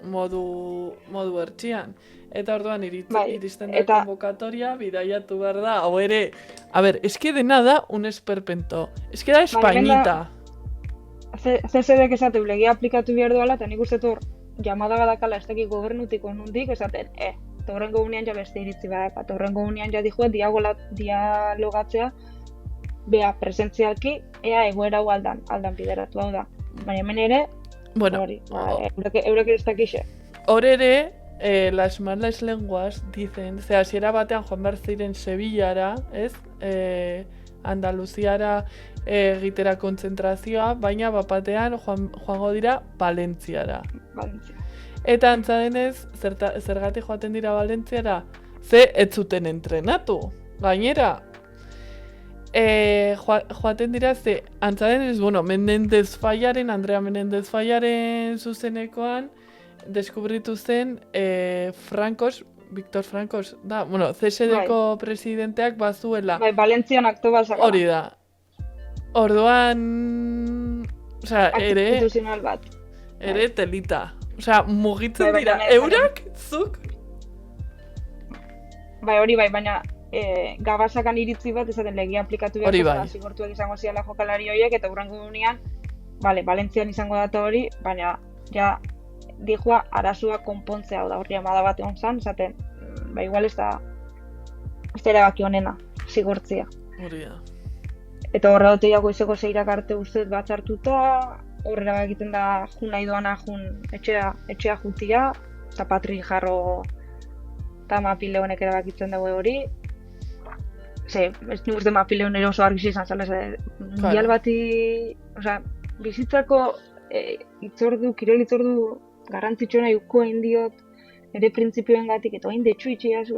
modu bertxian. Eta orduan iristen da konvokatoria, bidaiatu behar da, hau ere, eske dena da un esperpento, eske da espainita. CSDek esateu legia aplikatu behar duela, eta nik uste hor, jamada badakala ez dakik gobernutiko nundik, esaten, eta horrengo unean ja beste iritzi badak, eta horrengo unean ja dijue dialogatzea, bea presentzialki, ea egoera hau aldan bideratu hau da. Baina hemen ere, eurek ez dakixe. Hor ere, las malas lenguas dicen, hasiera batean joan behar ziren Sevillara, ez? Andaluziara egitera kontzentrazioa, baina bapatean joango dira Valentziara. Eta antza denez, zergatik joaten dira Valentziara, ez zuten entrenatu. Gainera, joaten dira, antza denez, Andrea Menendez Fallaren zuzenekoan, deskubritu zen Víctor Frankos, da, CSDko presidenteak bazuela. Valentzian akto bazaka. Hori da. Orduan, ere... Instituzional bat. Ere telita. Mugitzen dira, eurak, zuk? Hori baina gabasakan iritzi bat ezaten legia aplikatu behar zigortuak izango ziala jokalari horiek, eta hurrengo gunean, Valentzian izango data hori, baina ja dijua arazua konpontzea da horri amada bat egon zan, esaten, igual ez da erabaki honena, zigortzia. Hori da. Eta horra dute jago izeko zeirak arte ustez bat hartuta, horrela egiten da jun nahi doana etxea jutia, eta Patri Jarro eta Mapileonek erabakitzen dugu hori. Ez nik uste Mapileon ere oso argiz izan zala, mundial bati, bizitzako kirol itzordu garrantzitsuena juko egin diot, ere printzipioen gatik, eta hain detxu itxiazu,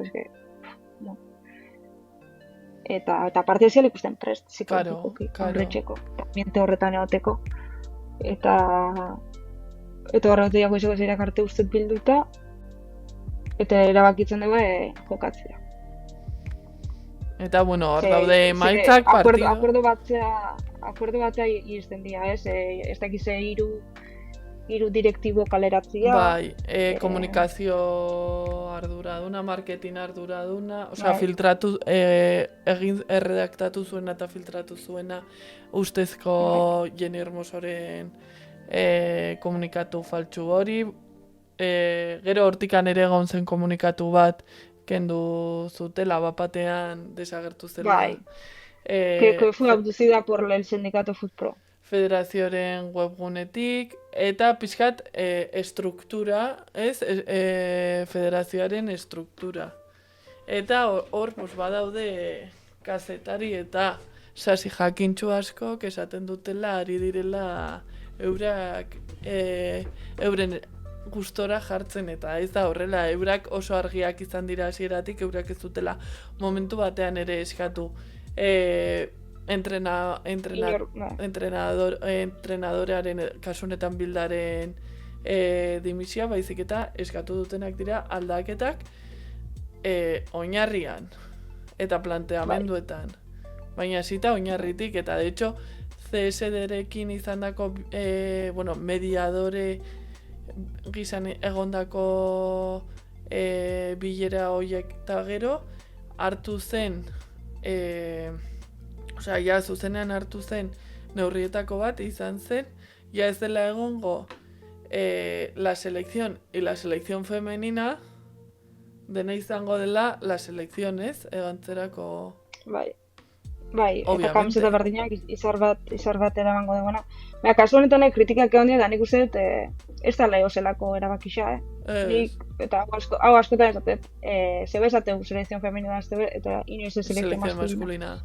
eta parte ezial ikusten prest, psikologikoki, horretxeko, miente horretan egoteko. Eta horretu jago izeko zeirak arte ustez bilduta, eta erabakitzen dugu jokatzea. Eta, hor daude emaitzak partidu. Akordo batzea iristen dira, ez dakize hiru direktibo kaleratzea. Komunikazio arduraduna, marketing arduraduna, filtratu, erredaktatu zuena eta filtratu zuena ustezko Jenni Hermosoren komunikatu faltsu hori. Gero hortikan ere egon zen komunikatu bat kendu zutela, bapatean desagertu zela. Que fue abducida por el sindicato FUTPRO. Federazioaren webgunetik, eta pixkat estruktura, federazioaren estruktura. Eta hor badaude kazetari eta sasi jakintxu asko esaten dutela ari direla eurak euren gustora jartzen, eta ez da horrela, eurak oso argiak izan dira hasieratik, eurak ez dutela momentu batean ere eskatu entrenadorearen kasunetan Bildaren dimisioa, baizik eta eskatu dutenak dira aldaketak oinarrian eta planteamenduetan. Baina zita oinarritik, eta de hecho CSD-rekin izandako mediadore gizan egondako bilera horiek eta gero hartu zen zuzenean hartu zen neurrietako bat izan zen, ez dela egongo la selección y la selección femenina dena izango dela la selección, ez? Egantzerako... Bai, eta Obviamente. kamiseta berdinak izar bat eramango duguna. Baina, kasu honetan kritikak egon dira, da nik uste dut ez da leo zelako erabakixa, Nik, eta hau askotan esatet, zebe esateu selekzion femenina eta inoiz ez selekzion maskulina.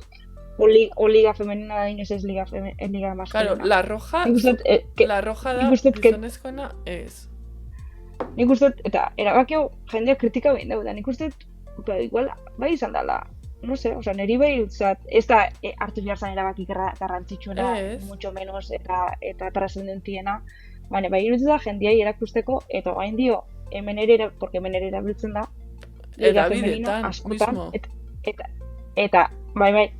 O liga femenina da inoiz ez liga masculina. Claro, la roja da gizonezkoena ez. Nik uste, eta erabakio jendeak kritika behin dugu, da nik uste, igual, bai izan dela, no sé, oza, niri behitzat, ez da hartu jarzan erabaki garrantzitsuena, mucho menos, eta trascendentiena, baina, bai iruditzen da jendeai erakusteko, eta gain dio, hemen ere erabiltzen da, liga femenina askotan, eta, bai,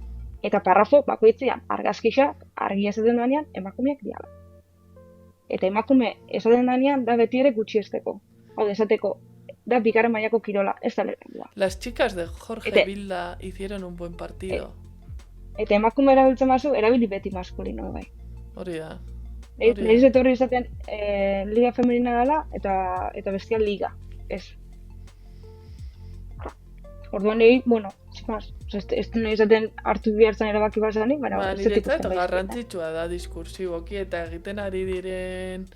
eta parrafo bakoitzean argazkixa argi esaten duanean emakumeak diala. Eta emakume esaten duanean da beti ere gutxiesteko. Hau da esateko, da bigarren mailako kirola, ez da lehenengoa. Las chicas de Jorge Vilda hicieron un buen partido. Eta emakume erabiltzen bazu, erabili beti maskulino bai. Hori da. Nire zetorri izaten liga femenina dela eta bestia liga. Ez. Orduan nahi, bueno, ez nahi izaten hartu bihartzen erabaki bazanik, baina ez dut ikusten bai. Garrantzitsua da diskursiboki eta egiten ari diren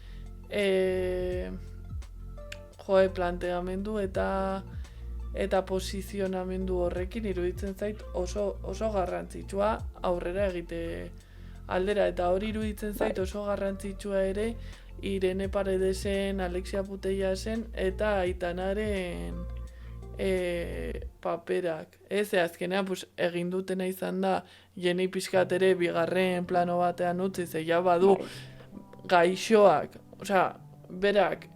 planteamendu eta posizionamendu horrekin iruditzen zait oso garrantzitsua aurrera egite aldera, eta hori iruditzen zait oso garrantzitsua ere Irene Paredesen, Alexia Putellasen eta Aitanaren paperak. Azkenean egin dutena izan da Jenei pixkat ere bigarren plano batean utzi, zeia badu gaixoak, berak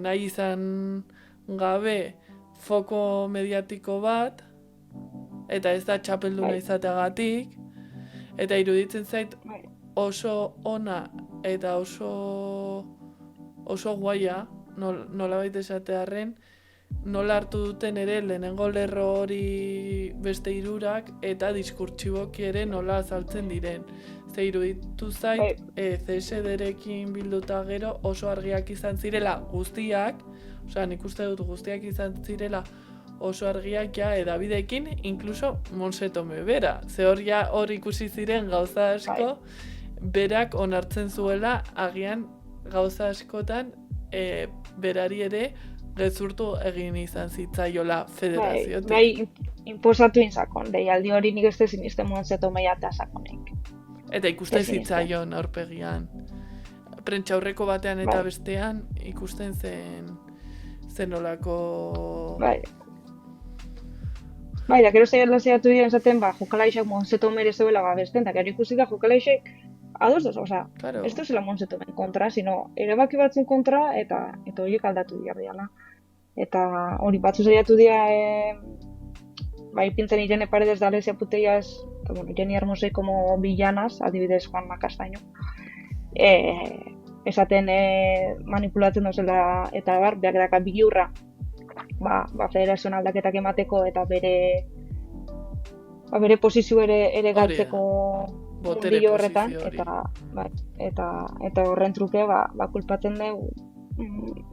nahi izan gabe foko mediatiko bat, eta ez da txapelduna izateagatik, eta iruditzen zait oso ona eta oso guaia, nolabait esatearren, nola hartu duten ere lehenengo lerro hori beste hirurak eta diskurtsiboki ere nola azaltzen diren. Ze iruditu zait, CSD-rekin bilduta gero oso argiak izan zirela guztiak, nik uste dut guztiak izan zirela oso argiak edabidekin, inkluso Monsetome bera. Ze hor ikusi ziren gauza asko, berak onartzen zuela agian gauza askotan berari ere gezurtu egin izan zitzaiola federaziotik. Bai, inposatu inzakon, deialdi hori nik ez zinisten Monsetome eta sakonek. Eta ikusten zitzaion aurpegian. Prentxaurreko batean eta bestean ikusten zen olako... Bai, da, gero zeiatu diren esaten, jokalaixak Monsetome ere zeuela besten, eta gero ikusi da jokalaixek ados doz, ez duzela Monsetomen kontra, sino erabaki batzun kontra eta horiek aldatu diala. Eta hori batzu zeiatu dira, ipintzen Irene Paredes da Alexia Putellas, Irene Hermosei como villanas, adibidez Juanma Castaño, esaten manipulatzen dozela eta behar daka bigiurra, federazioan aldaketak emateko eta bere posizio ere galtzeko bildio horretan, eta horren truke kulpatzen dugu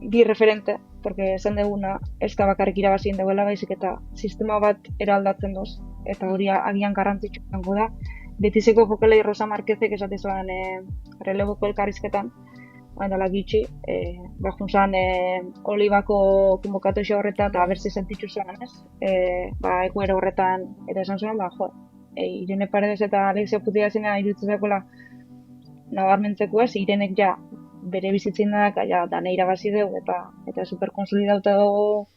bi referente, porque esan duguna ez da bakarrik irabazien duela, baizik eta sistema bat eraldatzen doz, eta hori agian garrantzitsu izango da. Betizeko jokalei Rosa Marquezek esatezuan releboko elkarrizketan, dela gitxi, juntzan Olibako konbokatozio horretan, eta berzi sentitzu zuen, ez? Egoera horretan, eta esan zuen, Irene Paredes eta Alexia Putellasena iruditzen dagoela nabarmentzeko ez, Irenek bere bizitzen da nahi irabazi dugu, eta superkonsolidauta dugu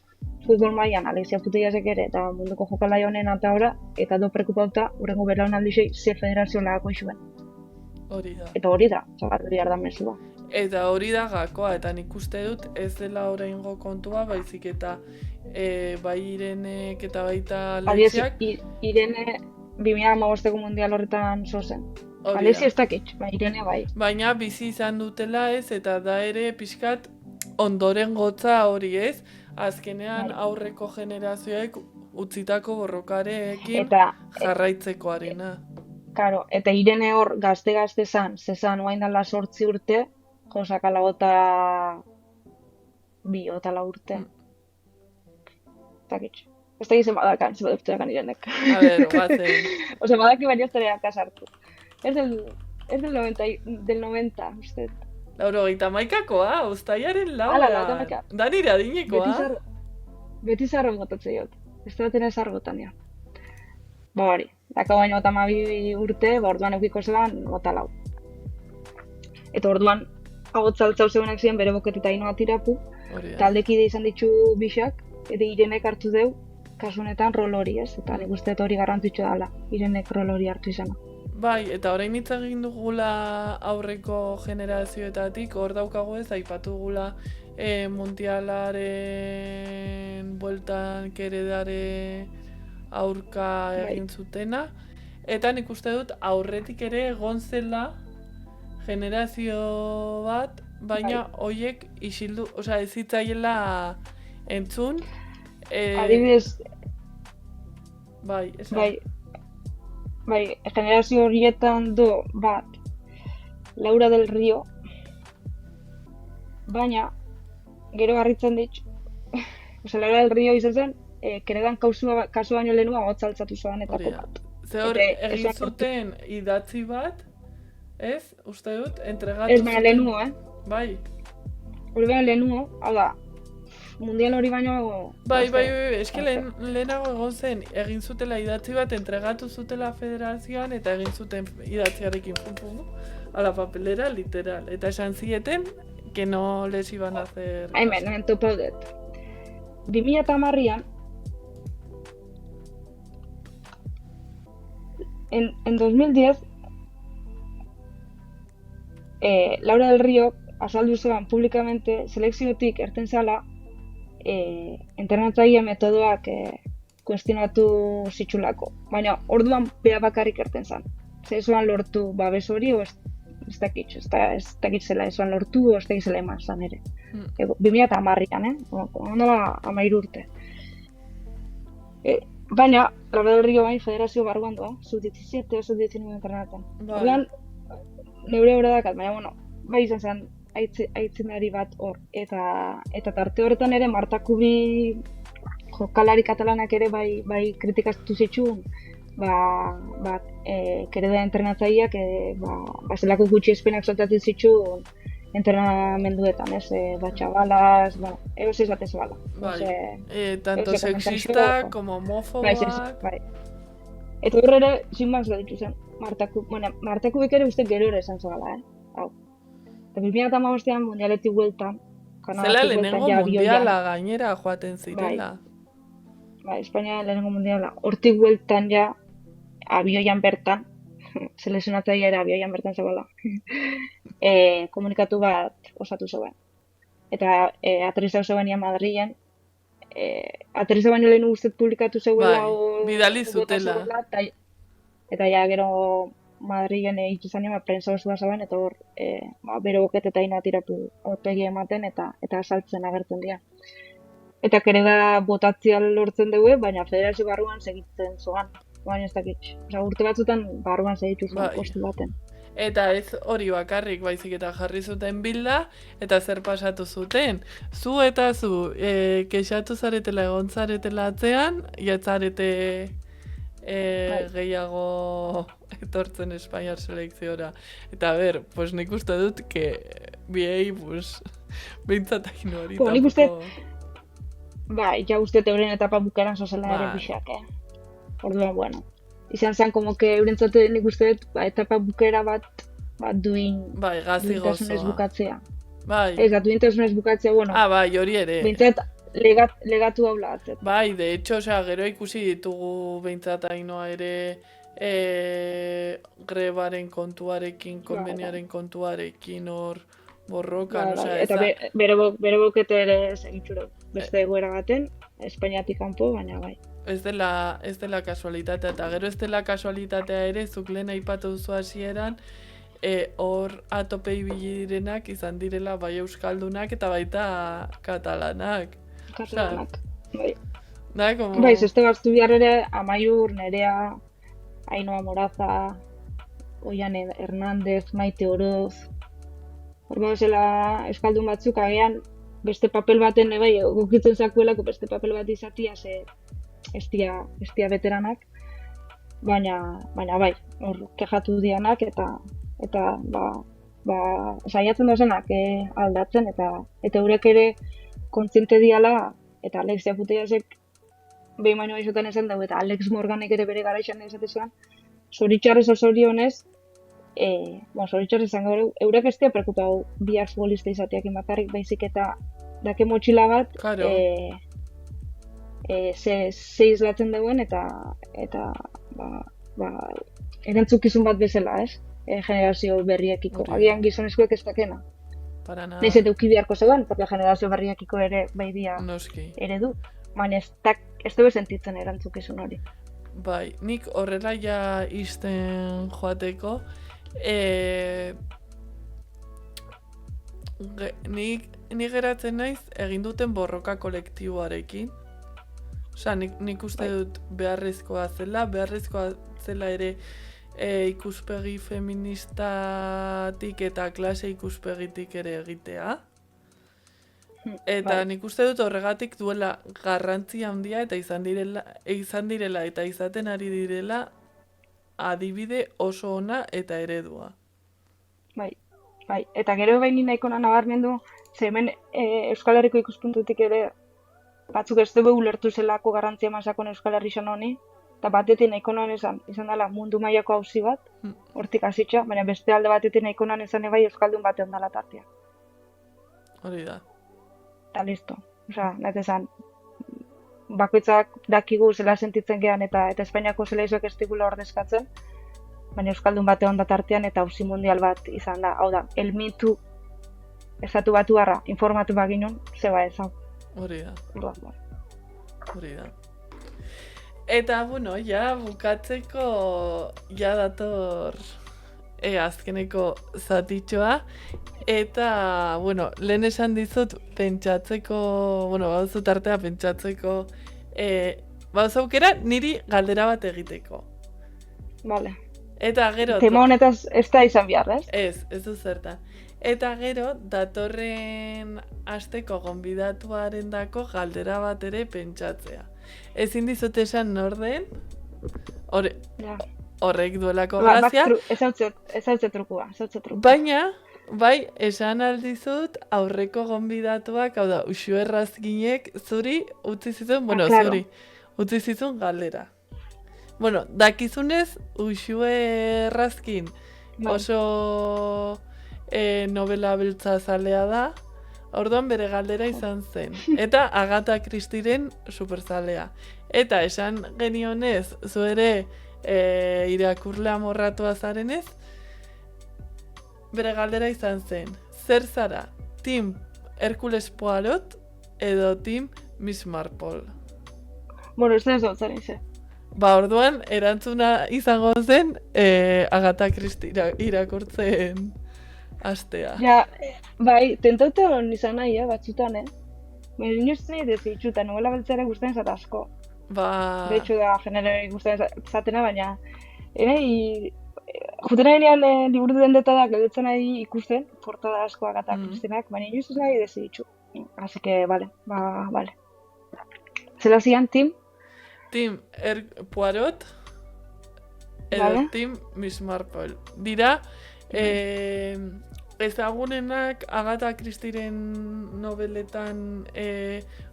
futbol mailan Alexia Putellasek ere, eta munduko jokalai honen eta do prekupauta, urrengo belaunaldixei ze federazio lagako izuen. Hori da. Eta hori da, zagarri da mesua. Eta hori da gakoa, eta nik uste dut ez dela oraingo kontua, baizik eta bai Irenek eta baita Alexiak. Irene 2015ko mundial horretan zozen. Alexia ez dakit, Irene bai. Baina bizi izan dutela ez, eta da ere pixkat ondoren gotza hori ez, azkenean aurreko generazioek utzitako borrokarekin jarraitzekoarena. Karo, eta Irene hor gazte zan, zezan oain dala 8 urte, josakala gota bi ota lau urte. Zakitxo. Ez da gizien badakan, zenbat urte dakan irenek. A ber, guazen. Ose, badaki baino ez dara kasartu. Es del 90, uste. Lauro gaita maikakoa, ustaiaren Hala, laura. laurogeita hamaika. Da nire adinekoa. Beti zarro gotatze jot. Ez da batena zarrotan ja. Ba hori, daka baino eta 12 urte, ba orduan eukiko zelan gota lau. Eta orduan, agotza altzau zeunak ziren bere boket eta inoa tirapu, Hori da. taldekide izan ditu bixak, eta Irenek hartu deu, kasu honetan rol hori ez, eta nik uste dut hori garrantzitsua dela, Irenek rol hori hartu izana. Bai, eta orain hitz egin dugula aurreko generazioetatik, hor daukagu ez, aipatu gula mundialaren bueltan keredare aurka egin zutena. Eta nik uste dut aurretik ere egon zela generazio bat, baina hoiek isildu, osea ez zitzaiela entzun. Adibidez, Bai, esan. bai, generazio horietan do bat Laura del Rio, baina gero garritzen dit, Laura del Rio izan zen, keredan kasu baino lehenua hotza altzatu zoan eta Hori da. kopat. Ze hor Eta egin esan- zuten idatzi bat, ez? Uste dut, entregatu Ez baina lehenuo, Bai, hori baina lehenuo, hau da, mundial hori baino... bai, eske lehenago egon zen, egin zutela idatzi bat, entregatu zutela federazioan, eta egin zuten idatziarekin funfungu, a la papelera, literal. Eta esan zieten, que no les iban a hacer... Hemen topau dut. 2010an, en 2010, Laura del Rio azaldu zuen publikamente selekziotik erten zala entrenatzaile metodoak kuestionatu zitsulako. Baina orduan bea bakarrik erten zan. Ze zuan lortu babes hori, o ez dakitxo, ez dakit zela ez zuan lortu, o ez dakit zela eman zan ere. 2010an, ondala 13 urte. Baina, Laura del Rio bain federazio barruan doa, sub-17 o sub-19 entrenatzen. Bai. Orduan, neure hori dakat, baina, bueno, bai izan zen aitzinari bat hor. Eta tarte horretan ere, Martakubi jokalari katalanak ere bai kritikaztu zituen, kereda entrenatzaileak, zelako gutxiespenak soltatzen zituen entrenamenduetan, ez, txabalaz, egoz ez batez bala. Bai, tanto ese sexista comentario- como Bai, homofoboak. bai. Eta horre ere, sin más ditu zen, Martakubik ere uste gero ere esan zagala, hau. Eta 2015an mundialetik bueltan, Zela lehenengo mundiala gainera joaten zirela. Bai, Espainia lehenengo mundiala. Hortik bueltan ja, abioian bertan, selekzionatzailea ere abioian bertan zegoela, komunikatu bat osatu zegoen. Eta aterrizau zegoen Madrilen, aterrizau baino lehen guztet publikatu zegoela. Bai, bidali zutela. Eta ja gero Madrilen itxu zain prensa osua zegoen, eta hor bere boket eta inoa tiratu aurpegi ematen eta azaltzen agertzen dira. Eta kereda botatzea lortzen dugu, baina federazio barruan segitzen zoan. Baina ez dakit. Urte batzutan barruan segitu zuen Bai. postu baten. Eta ez hori bakarrik, baizik eta jarri zuten bilda, eta zer pasatu zuten. Zu eta zu, kexatu zaretela egon zaretela atzean, jatzarete gehiago etortzen Espainiar selekziora. Eta pues nik uste dut, biei, behintzat hain hori Bo, nik uste- Bai, ja uste euren etapa bukaeran zozela ere Bai. bixak, Orduan, bueno. Izan zen, como que eurentzat nik uste dut, etapa bukaera bat duin, Bai, gazi duintasunez gozoa. bukatzea. Bai, Ez, duintasunez bukatzea, bueno, bai, hori ere. behintzat legatu hau latzet. Bai, de hecho, gero ikusi ditugu behintzat Ainoa ere grebaren kontuarekin, konbeniaren kontuarekin hor borrokan, Eta bere bokete ere segitxuro beste egoera baten, Espainiatik kanpo, baina bai. ez dela kasualitatea, eta gero ez dela kasualitatea ere, zuk lehen aipatu duzu hasieran, hor atope ibili direnak izan direla bai euskaldunak eta baita katalanak. Katalanak, bai. Da, como... Bai, zeste baztu bihar ere, Amaiur, Nerea, Ainoa Moraza, Oian Hernández, Maite Oroz, Hor zela euskaldun batzuk agian beste papel baten bai egokitzen zakuelako beste papel bat izatia ze ez dira veteranak, baina bai, hor kexatu dianak eta saiatzen dozenak aldatzen eta eurek ere kontziente diala eta Alex Japuteiasek behin baino izoten esan dugu eta Alex Morganek ere bere garaixan esatezuan, zoritxarrez osorionez, zoritxarrez izango eurek ez dira preokupau bihar futbolista izateakin bakarrik, baizik eta dake motxila bat, Claro. ze islatzen duen eta erantzukizun bat bezala, ez? Generazio berriekiko. Hori. Agian gizonezkoek ez dakena. Para nada. Naiz eta uki beharko zegoen, porque generazio berriekiko ere bai dia Noski. eredu. Baina ez du sentitzen erantzukizun hori. Bai, nik horrela ja isten joateko, ni geratzen naiz egin duten borroka kolektiboarekin. Osea, nik uste dut beharrezkoa zela ere ikuspegi feministatik eta klase ikuspegitik ere egitea. Eta Bai. nik uste dut horregatik duela garrantzi handia eta izan direla eta izaten ari direla adibide oso ona eta eredua. Bai. Eta gero behin nahiko nabarmendu, ze hemen Euskal Herriko ikuspuntutik ere batzuk ez dugu ulertu zelako garrantzia masakon Euskal Herri izan honi, eta batetik nahiko nan izan dela mundu mailako auzi bat, hortik hasitza, baina beste alde batetik nahiko nan izan bai Euskaldun bate ondala tartea. Hori da. Eta listo. Osea, nahi esan, bakoitzak dakigu zela sentitzen gehan eta Espainiako selekzioak ez digula ordezkatzen, baina Euskaldun bate onda tartean eta auzi mundial bat izan da. Hau da, el mitu estatu batu harra informatu baginun, zeba ez hau. Hori da. Orduan, Hori da. Eta, bueno, ja bukatzeko ja dator azkeneko zatitxoa. Eta, bueno, lehen esan dizut pentsatzeko, bauzut artea pentsatzeko, aukera niri galdera bat egiteko. Vale. Eta gero... Tema honetaz ez da izan behar, ez? Ez du zertan. Eta gero, datorren asteko gonbidatuarendako galdera bat ere pentsatzea. Ezin dizut esan norden, horrek duelako grazia. Ez hau trukua. Baina, bai, esan aldizut aurreko gonbidatuak, hau da, Uxue Errazkinek zuri utzi zizun, claro. utzi zizun galdera. Bueno, dakizunez, Uxue Errazkin oso novela beltza zalea da, orduan bere galdera izan zen. Eta Agatha Christieren superzalea. Eta esan genionez, zu ere irakurle amorratua zarenez, bere galdera izan zen. Zer zara, Team Hercules Poirot edo Team Miss Marple? Bueno, ez dut zaren ze. Orduan, erantzuna izango zen Agatha Christie irakurtzen astea. Ja, bai, tentatu izan nahi, batzutan, Baina inoz nahi dezitxuta, novela beltzera guztien zat asko. De hecho, da, genere guztien zatena, baina juten nahi liburu dendetadak ledetzen nahi ikusten, portada asko Agatha Christienak, baina inoz nahi dezitxu. Así que, vale. Zela zian, Team Poirot edo Team Miss Marple. Dira, ezagunenak Agatha Christieren nobeletan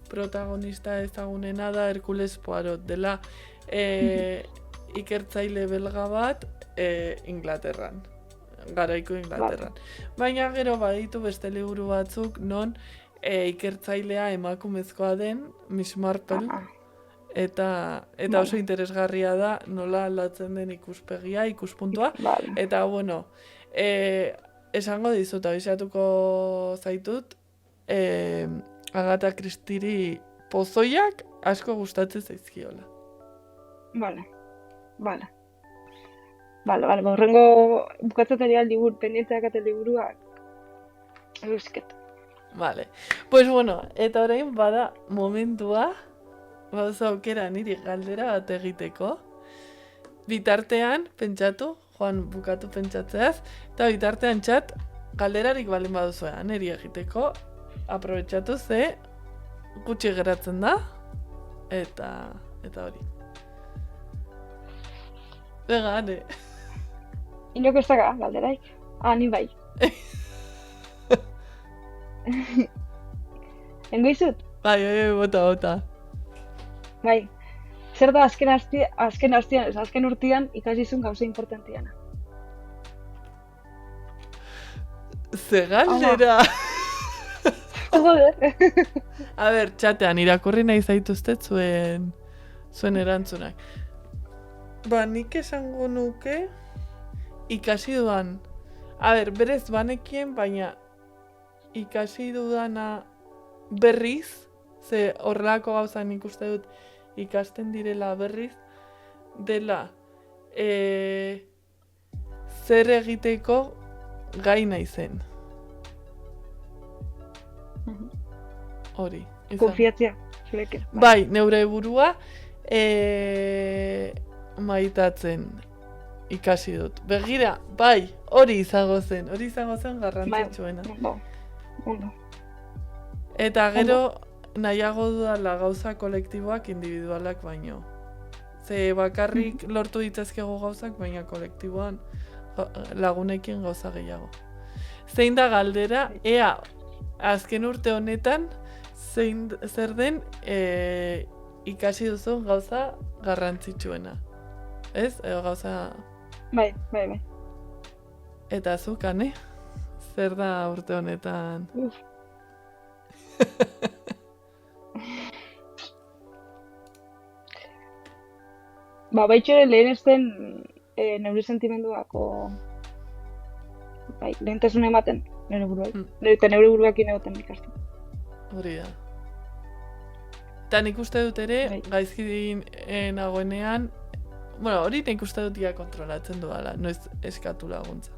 protagonista ezagunena da Hercules Poirot, dela ikertzaile belga bat Inglaterran, garaiko Inglaterran. Baina gero baditu beste liburu batzuk non ikertzailea emakumezkoa den Miss Marple, eta oso interesgarria da nola aldatzen den ikuspegia, ikuspuntua, eta bueno, esango dizut, abisatuko zaitut, Agatha Christieri pozoiak asko gustatzen zaizkiola. Vale, horrengo bukatzateria pendienteak eta liburuak eusket. Vale, pues bueno, eta orain bada momentua, bauza aukera niri galdera bat egiteko. Bitartean, pentsatu, Joan bukatu pentsatzeaz, eta bitartean txat, galderarik balen baduzue neri egiteko, aprobetxatu ze gutxi geratzen da, eta hori. Bega, ane. Inok ez daga, galderaik. Ni bai. Engo izut? Bai, bota. Bai. Zer da azken urtean ikasizun gauza importantiana? Ze galdera! Joder! A ber, txatean, irakurri nahi zaituztet zuen erantzunak. Ba, nik esango nuke ikasi dudan. A ber, berez banekien, baina ikasi dudana berriz, ze horrelako gauza nik uste dut ikasten direla berriz, dela zer egiteko gai naizen. Hori. Konfiatzea, zurekin. Bai, neure burua maitatzen ikasi dut. Begira, bai, hori izango zen garrantzitsuena. Ondo. Eta gero nahiago dudala gauza kolektiboak individualak baino. Ze bakarrik lortu ditzazkego gauzak, baina kolektiboan lagunekin gauza gehiago. Zein da galdera, ea azken urte honetan zer den ikasi duzun gauza garrantzitsuena. Ez? Edo gauza... Bai. Eta zukan, zer da urte honetan? Baitxore lehen ezten neure sentimenduako lehentasun ematen, nire buruak. Eta neure buruakin egoten ikasten. Hori da. Eta nik uste dut ere, gaizki nagoenean, bueno, hori nik uste dut ia kontrolatzen duela, noiz eskatu laguntza.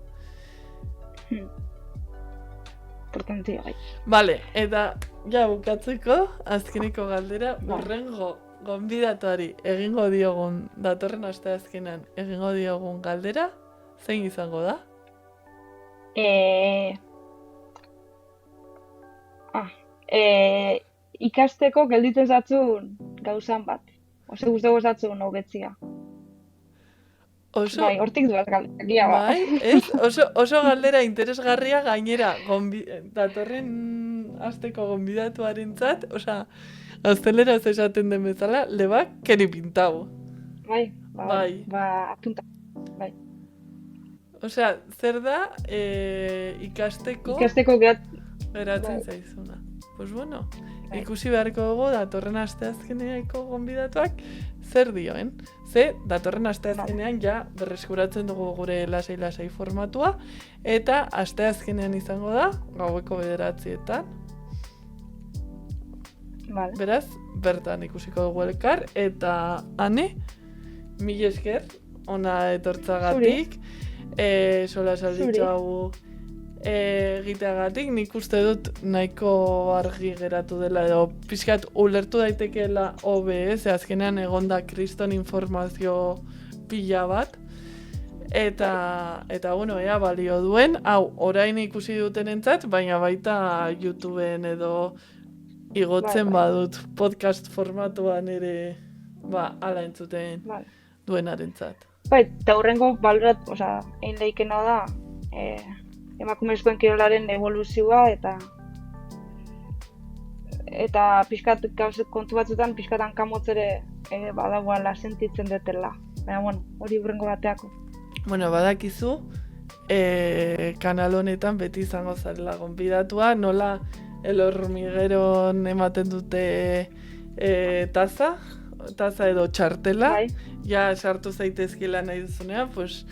Importantia, bai. Vale, eta ja bukatzeko, azkeneko galdera, urrengo gonbidatuari egingo diogun, datorren asteazkenan egingo diogun galdera, zein izango da? Ikasteko gelditzen zatzun gauzan bat. Ose guztego zatzun hobetzia. Bai, hortik duaz galdera. Bai, ez? Oso galdera interesgarria gainera datorren asteko gonbidatuarentzat, osea, gazteleraz esaten den bezala, lebak keri pintau. Bai. Apunta. Bai. Osea, zer da ikasteko geratzen zaizuna. Pues bueno, ikusi beharko dugu datorren asteazkeneako gonbidatuak zer dioen. Ze, datorren asteazkenean ja berreskuratzen dugu gure lasai formatua, eta asteazkenean izango da, gaueko 9:00. Vale. Beraz, bertan ikusiko dugu elkar, eta ane, mila esker, ona etortzagatik, sola salditxo hau egiteagatik, nik uste dut nahiko argi geratu dela, edo pixkat ulertu daitekeela hobe, ze azkenean egonda kriston informazio pila bat, eta bueno, ea balio duen, hau, orain ikusi dutenentzat, baina baita YouTubeen edo igotzen badut podcast formatuan ere ala entzuten duenarentzat. Bai, eta horrengo balorat, egin daikena da emakumezkoen kirolaren evoluzioa eta pixkat kontu batzutan pixkat hankamotz ere badagoala sentitzen detela. Baina, bueno, hori horrengo bateako. Bueno, badakizu, kanal honetan beti izango zarela gonbidatua, nola El Hormigueron ematen dute taza edo txartela, ja sartu zaitezkela nahi duzunean, pues,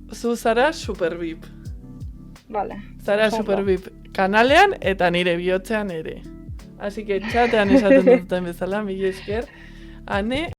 zu zara Superbip. Zara Superbip kanalean eta nire bihotzean ere. Así que txatean esaten duten bezala, mila esker. Ane,